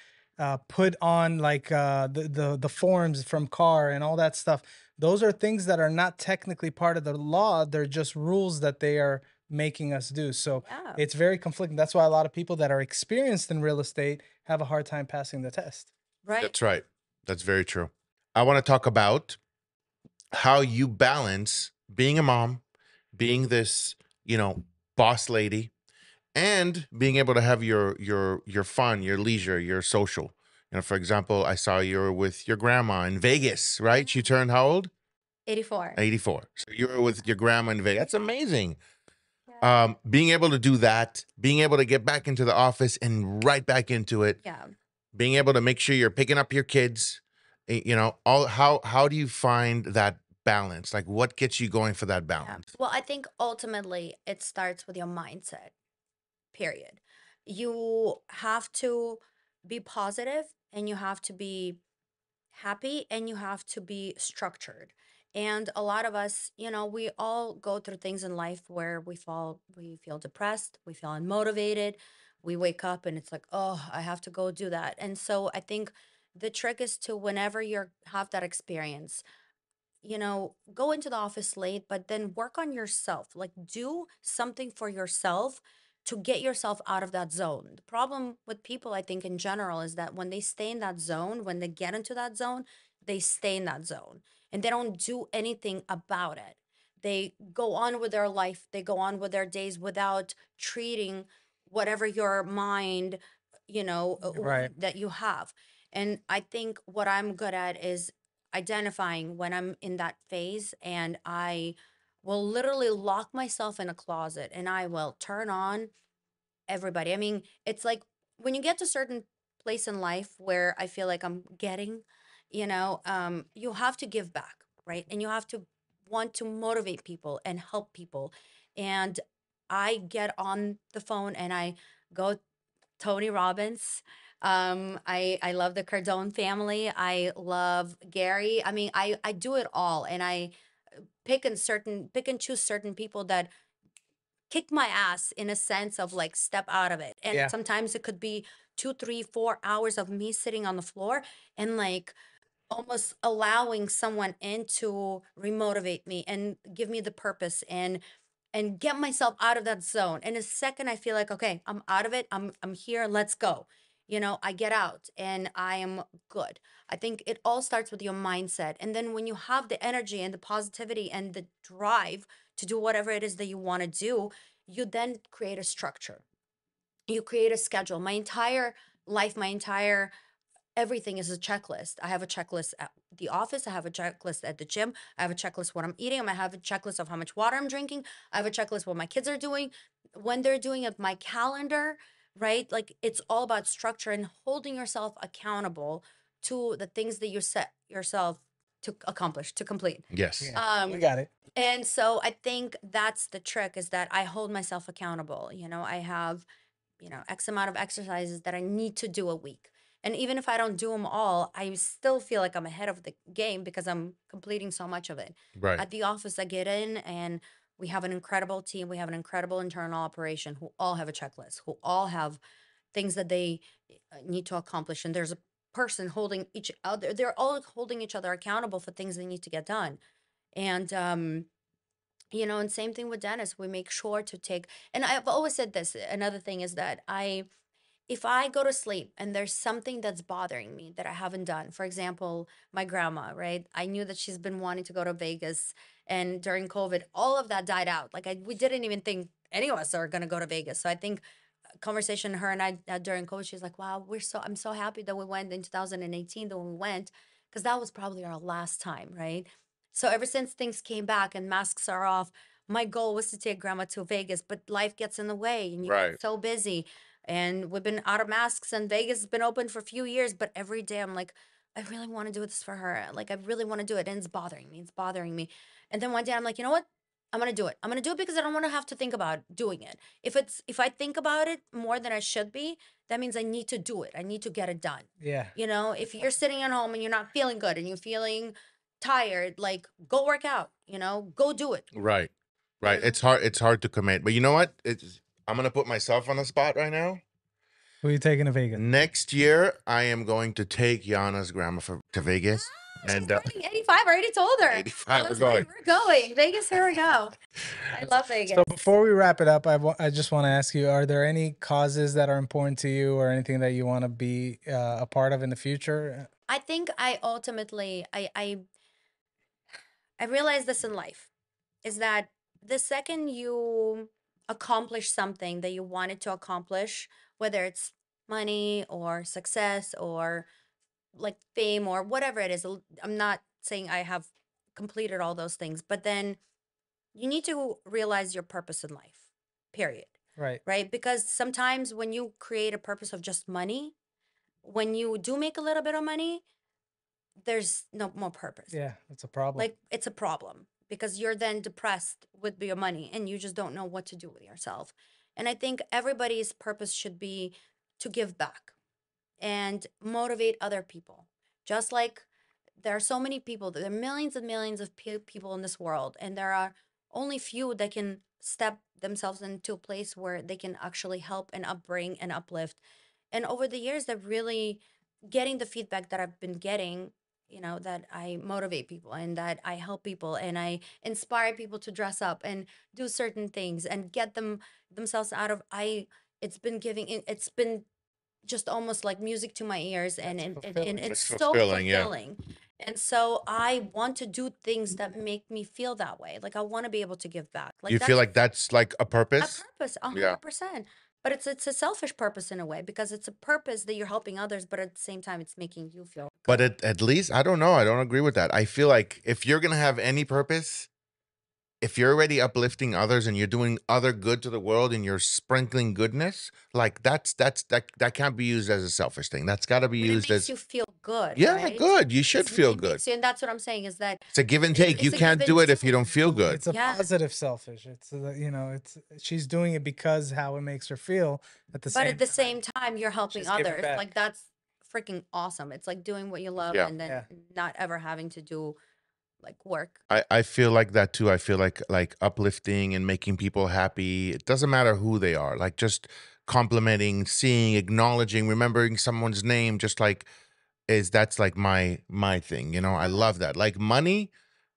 put on, like, the forms from car and all that stuff. Those are things that are not technically part of the law. They're just rules that they are making us do. So Yeah. it's very conflicting. That's why a lot of people that are experienced in real estate have a hard time passing the test. Right. That's right. That's very true. I want to talk about how you balance being a mom, being this, boss lady, and being able to have your fun, your leisure, your social. For example, I saw you were with your grandma in Vegas, right? She turned how old? 84. 84. So you were with your grandma in Vegas. That's amazing. Yeah. Being able to do that, being able to get back into the office and right back into it, Yeah. being able to make sure you're picking up your kids, all how do you find that balance? Like, what gets you going for that Yeah. balance? Well, I think ultimately it starts with your mindset, period. You have to be positive, and you have to be happy and you have to be structured. And a lot of us, we all go through things in life where we feel depressed, we feel unmotivated, we wake up and it's like, oh, I have to go do that. And so I think the trick is to, whenever you have that experience, go into the office late, but then work on yourself. Like, do something for yourself to get yourself out of that zone. The problem with people, I think, in general, is that when they stay in that zone, when they get into that zone, they stay in that zone and they don't do anything about it. They go on with their life, they go on with their days without treating whatever your mind, Right. that you have. And I think what I'm good at is identifying when I'm in that phase, and I will literally lock myself in a closet and I will turn on everybody. I mean, it's like when you get to a certain place in life where I feel like I'm getting, you have to give back, right? And you have to want to motivate people and help people. And I get on the phone and I go Tony Robbins. I love the Cardone family. I love Gary. I mean, I do it all, and I pick and choose certain people that kick my ass, in a sense of like, step out of it. And Yeah. sometimes it could be 2, 3, 4 hours of me sitting on the floor and like almost allowing someone in to remotivate me and give me the purpose and get myself out of that zone. And the second I feel like, okay, I'm out of it, I'm here, let's go. I get out and I am good. I think it all starts with your mindset. And then when you have the energy and the positivity and the drive to do whatever it is that you want to do, you then create a structure. You create a schedule. My entire life, my entire everything is a checklist. I have a checklist at the office. I have a checklist at the gym. I have a checklist what I'm eating. I have a checklist of how much water I'm drinking. I have a checklist what my kids are doing, when they're doing it, my calendar, right? Like, it's all about structure and holding yourself accountable to the things that you set yourself to accomplish, to complete. Yes. Yeah. We got it. And so I think that's the trick, is that I hold myself accountable. I have X amount of exercises that I need to do a week. And even if I don't do them all, I still feel like I'm ahead of the game because I'm completing so much of it. Right. At the office, I get in and we have an incredible team. We have an incredible internal operation who all have a checklist, who all have things that they need to accomplish. And there's a person holding each other, they're all holding each other accountable for things they need to get done. And, and same thing with Dennis. We make sure to take, and I've always said this. Another thing is that if I go to sleep and there's something that's bothering me that I haven't done, for example, my grandma, right? I knew that she's been wanting to go to Vegas, and during COVID, all of that died out. Like, we didn't even think any of us are going to go to Vegas. So I think conversation her and I had during COVID, she's like, wow, I'm so happy that we went in 2018, that we went, because that was probably our last time, right? So ever since things came back and masks are off, my goal was to take grandma to Vegas, but life gets in the way and you Right. get so busy. And we've been out of masks and Vegas has been open for a few years, but every day I'm like, I really want to do this for her. Like, I really want to do it. And it's bothering me. It's bothering me. And then one day I'm like, you know what? I'm gonna do it. I'm gonna do it because I don't want to have to think about doing it. If I think about it more than I should be, that means I need to do it. I need to get it done. Yeah. If you're sitting at home and you're not feeling good and you're feeling tired, like, go work out, go do it. Right. Right. It's hard to commit. But you know what? I'm gonna put myself on the spot right now. Who are you taking to Vegas? Next year, I am going to take Yana's grandma to Vegas. She's And turning 85. I already told her. 85, we're Let's going. We're going. Vegas, here we go. I love Vegas. So before we wrap it up, I just want to ask you: are there any causes that are important to you, or anything that you want to be a part of in the future? I think I ultimately I realized this in life, is that the second you accomplish something that you wanted to accomplish, whether it's money or success or like fame or whatever it is, I'm not saying I have completed all those things, but then you need to realize your purpose in life, period. Right. Right? Because sometimes when you create a purpose of just money, when you do make a little bit of money, there's no more purpose. Yeah, that's a problem. Like, it's a problem because you're then depressed with your money and you just don't know what to do with yourself. And I think everybody's purpose should be to give back and motivate other people. Just like there are so many people, there are millions and millions of people in this world, and there are only few that can step themselves into a place where they can actually help and upbring and uplift. And over the years, that really getting the feedback that I've been getting, that I motivate people and that I help people and I inspire people to dress up and do certain things and get themselves out of I it's been it's been just almost like music to my ears, and That's and fulfilling. it's It's so fulfilling, yeah. fulfilling. And so I want to do things that make me feel that way. Like I want to be able to give back. Like You feel that's like that's like a a purpose? purpose, a Yeah. 100%. But it's a selfish purpose in a way, because it's a purpose that you're helping others, but at the same time it's making you feel But good. at least, I don't know. I don't agree with that. I feel like if you're going to have any purpose, if you're already uplifting others and you're doing other good to the world and you're sprinkling goodness, like that can't be used as a selfish thing. That's got to be But it used makes as, you feel good, yeah, right? good. You should feel It good. makes you, and that's what I'm saying, is that It's a give and take. You it's a give can't and do it if you take. don't feel good. It's a Yeah. positive selfish. It's it's she's doing it because how it makes her feel. At the But same at the time, same time, you're helping she's giving others. Like back. that's freaking awesome. It's like doing what you love Yeah. and then Yeah. not ever having to do like work. I feel like that too. I feel like uplifting and making people happy. It doesn't matter who they are. Like just complimenting, seeing, acknowledging, remembering someone's name, just like is that's like my thing. I Yeah. love that. Like money,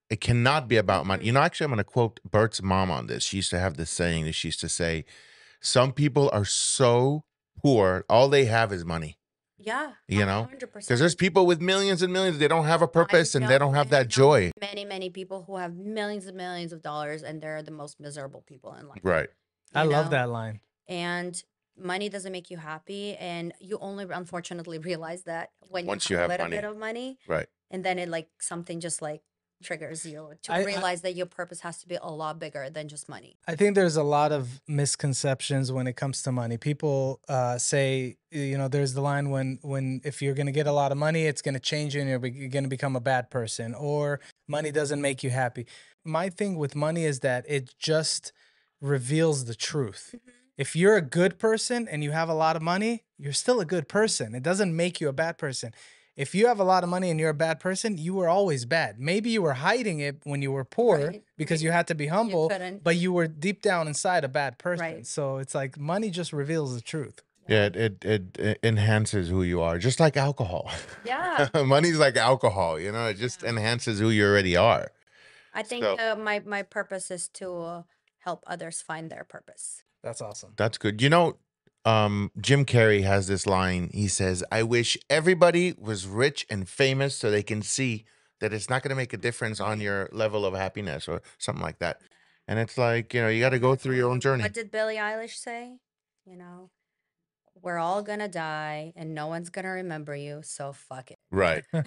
it cannot be about money. Mm-mm. Actually, I'm gonna quote Bert's mom on this. She used to have this saying that she used to say, some people are so poor, all they have is money. Yeah, You know? Because 100%. there's people with millions and millions, they don't have a I purpose and they don't know, have and I that know joy. many, many people who have millions and millions of dollars, and they're the most miserable people in life, Right. I you love know? that line. And money doesn't make you happy. And you only unfortunately realize that when you Once have you a have little bit money. of money, Right. and then it like something just like triggers you to I realize that your purpose has to be a lot bigger than just money. I think there's a lot of misconceptions when it comes to money. People say, there's the line when if you're going to get a lot of money, it's going to change you and you're going to become a bad person, or money doesn't make you happy. My thing with money is that it just reveals the truth. Mhm. If you're a good person and you have a lot of money, you're still a good person. It doesn't make you a bad person. If you have a lot of money and you're a bad person, you were always bad. Maybe you were hiding it when you were poor Right, because right. you had to be You humble, couldn't. but you were deep down inside a bad person. Right. So it's like money just reveals the truth. Yeah, Yeah. it enhances who you are, just like alcohol. Yeah. Money's like alcohol, it just Yeah. enhances who you already are. I think So my purpose is to help others find their purpose. That's awesome. that's good. Jim Carrey has this line. He says, I wish everybody was rich and famous so they can see that it's not going to make a difference on Right. your level of happiness or something like that. And it's like, you got to go through your own journey. What did Billie Eilish say? You know, we're all gonna die and no one's gonna remember you, so fuck it. Right. And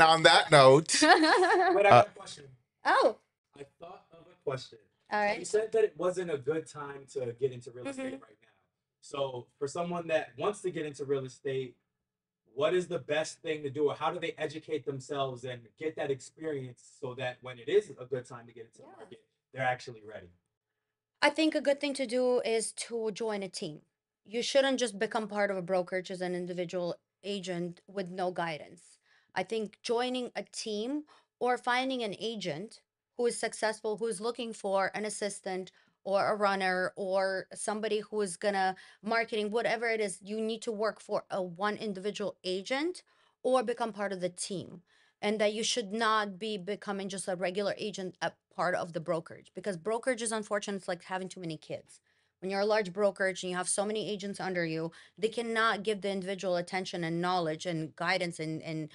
on that note, Wait, I got a question. Oh, I thought of a question. all So you right. said that it wasn't a good time to get into real estate Mhm. right now. So for someone that wants to get into real estate, what is the best thing to do, or how do they educate themselves and get that experience so that when it is a good time to get into the Yeah. market, they're actually ready? I think a good thing to do is to join a team. You shouldn't just become part of a brokerage as an individual agent with no guidance. I think joining a team or finding an agent who is successful, who is looking for an assistant or a runner or somebody who is gonna marketing, whatever it is, you need to work for a one individual agent or become part of the team. And that you should not be becoming just a regular agent, a part of the brokerage, because brokerage is unfortunate. It's like having too many kids. When you're a large brokerage and you have so many agents under you, they cannot give the individual attention and knowledge and guidance and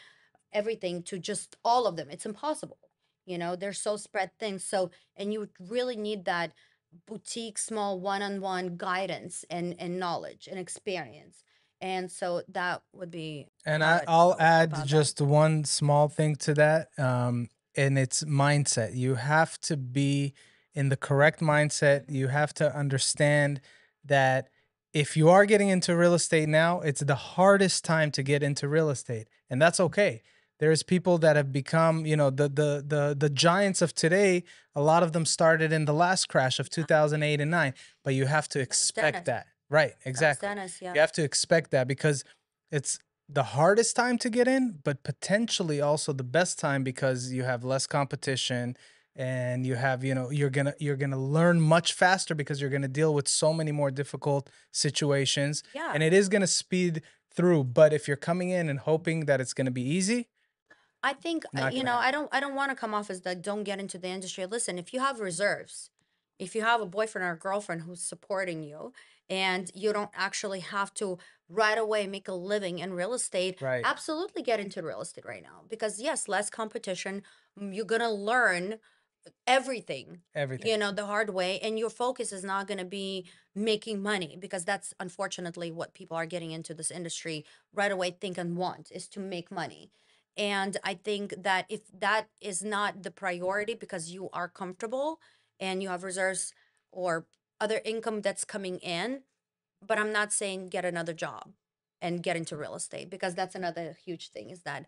everything to just all of them. It's impossible. They're so spread thin. So, and you really need that boutique, small, one-on-one guidance and knowledge and experience. And so that would be And how I I'll would go add about that. just one small thing to that, and it's mindset. You have to be in the correct mindset. You have to understand that if you are getting into real estate now, it's the hardest time to get into real estate, and that's okay. There's people that have become, the giants of today. A lot of them started in the last crash of 2008 and 9, but you have to That was expect Dennis. that. Right, That was exactly. Dennis, yeah. You have to expect that because it's the hardest time to get in, but potentially also the best time because you have less competition and you have, you're gonna learn much faster because you're gonna deal with so many more difficult situations. Yeah. And it is gonna speed through. But if you're coming in and hoping that it's gonna be easy, I think not you gonna know, happen. I don't want to come off as that don't get into the industry. Listen, if you have reserves, if you have a boyfriend or a girlfriend who's supporting you and you don't actually have to right away make a living in real estate, Right. absolutely get into real estate right now because yes, less competition, you're going to learn everything, Everything. the hard way, and your focus is not going to be making money because that's unfortunately what people are getting into this industry right away think and want is to make money. And I think that if that is not the priority because you are comfortable and you have reserves or other income that's coming in, but I'm not saying get another job and get into real estate because that's another huge thing is that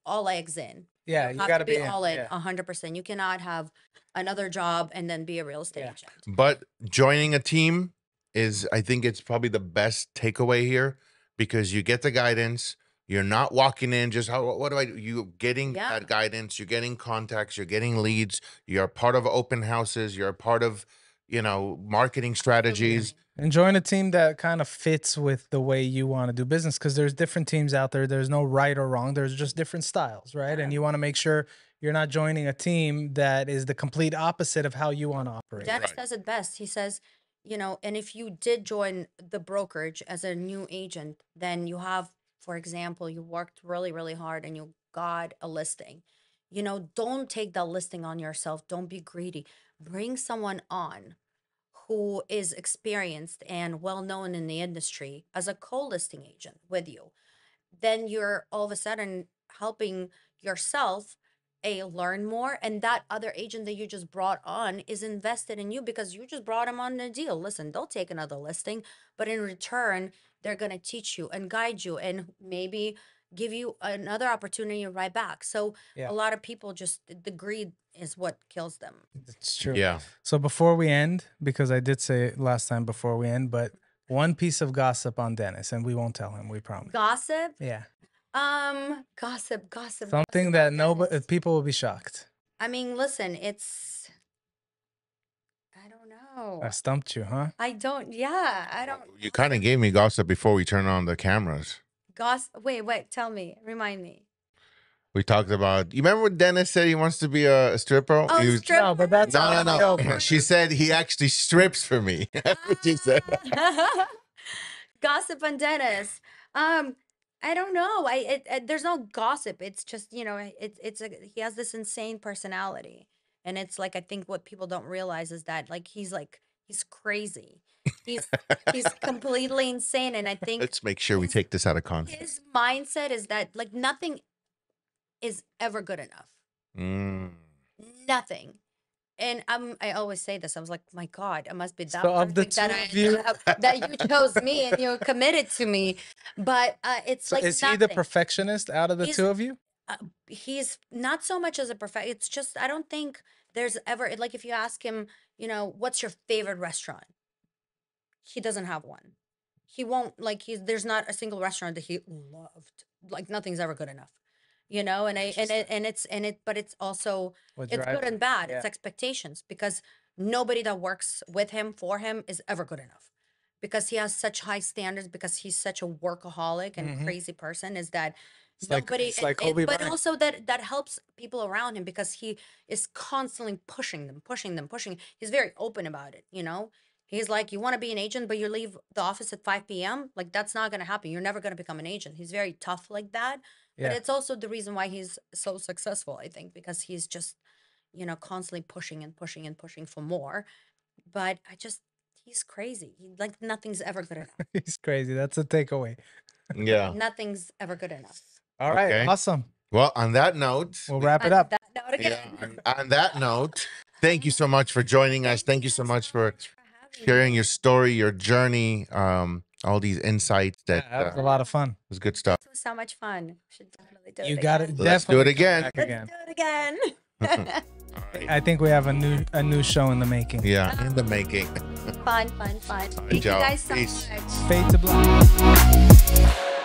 all eggs in. Yeah, You you have got to to be be in. all in Yeah. 100%. You cannot have another job and then be a real estate Yeah. agent. But joining a team is, I think it's probably the best takeaway here because you get the guidance. You're not walking in just how, what do I do? You getting Yeah. that guidance, you're getting contacts, you're getting leads, you're part of open houses, you're a part of, marketing strategies. And join a team that kind of fits with the way you want to do business because there's different teams out there. There's no right or wrong. There's just different styles, right? And you want to make sure you're not joining a team that is the complete opposite of how you want to operate. Dennis does it best. He says, and if you did join the brokerage as a new agent, then you have, for example, you worked really, really hard and you got a listing. Don't take that listing on yourself. Don't be greedy. Bring someone on who is experienced and well known in the industry as a co-listing agent with you. Then you're all of a sudden helping yourself learn more, and that other agent that you just brought on is invested in you because you just brought him on the deal. Listen, they'll take another listing, but in return they're going to teach you and guide you and maybe give you another opportunity right back. So Yeah. a lot of people just the greed is what kills them. It's true. Yeah. So before we end, because I did say it last time before we end, but one piece of gossip on Dennis, and we won't tell him, we promise. Gossip? Yeah. Gossip. Something that nobody, people will be shocked. I mean, listen, I don't know. I stumped you, huh? I don't, yeah, I don't. You kind of gave me gossip before we turned on the cameras. Wait, tell me, remind me. We talked about, you remember when Dennis said he wants to be a stripper? Oh, stripper. No, but that's No. She said he actually strips for me. That's what she said. Gossip on Dennis. I don't know. There's no gossip. It's just, he has this insane personality. And it's like, I think what people don't realize is that he's crazy. He's completely insane. And I think Let's make sure we take this out of context. his mindset is that nothing is ever good enough. Nothing. And I always say this. I was like, my God, I must be that So of the perfect two that you chose me and you're committed to me. But it's so like is nothing. he the perfectionist out of the two of you? He's not so much as a perfect. It's just I don't think there's ever like if you ask him, what's your favorite restaurant? He doesn't have one. He won't there's not a single restaurant that he loved. Like nothing's ever good enough. But it's also it's good and bad. It's expectations because nobody that works with him for him is ever good enough because he has such high standards because he's such a workaholic and crazy person is that nobody but also that helps people around him because he is constantly pushing them. He's very open about it. He's like, you want to be an agent, but you leave the office at 5 p.m. Like, that's not going to happen. You're never going to become an agent. He's very tough like that. But it's also the reason why he's so successful, I think, because he's just, constantly pushing and pushing and pushing for more. But he's crazy. Nothing's ever good enough. He's crazy. That's a takeaway. Yeah. Nothing's ever good enough. All right. Okay. Awesome. Well, on that note, we'll wrap it up. On that note, thank you so much for joining us. Thank you so much for sharing your story, your journey, all these insights. That was a lot of fun. It was good stuff. This was so much fun. Should definitely do it. You got it. Let's do it again. Let's do it again. I think we have a new show in the making. Yeah, in the making. Fun. Thank you guys so much. Fade to black.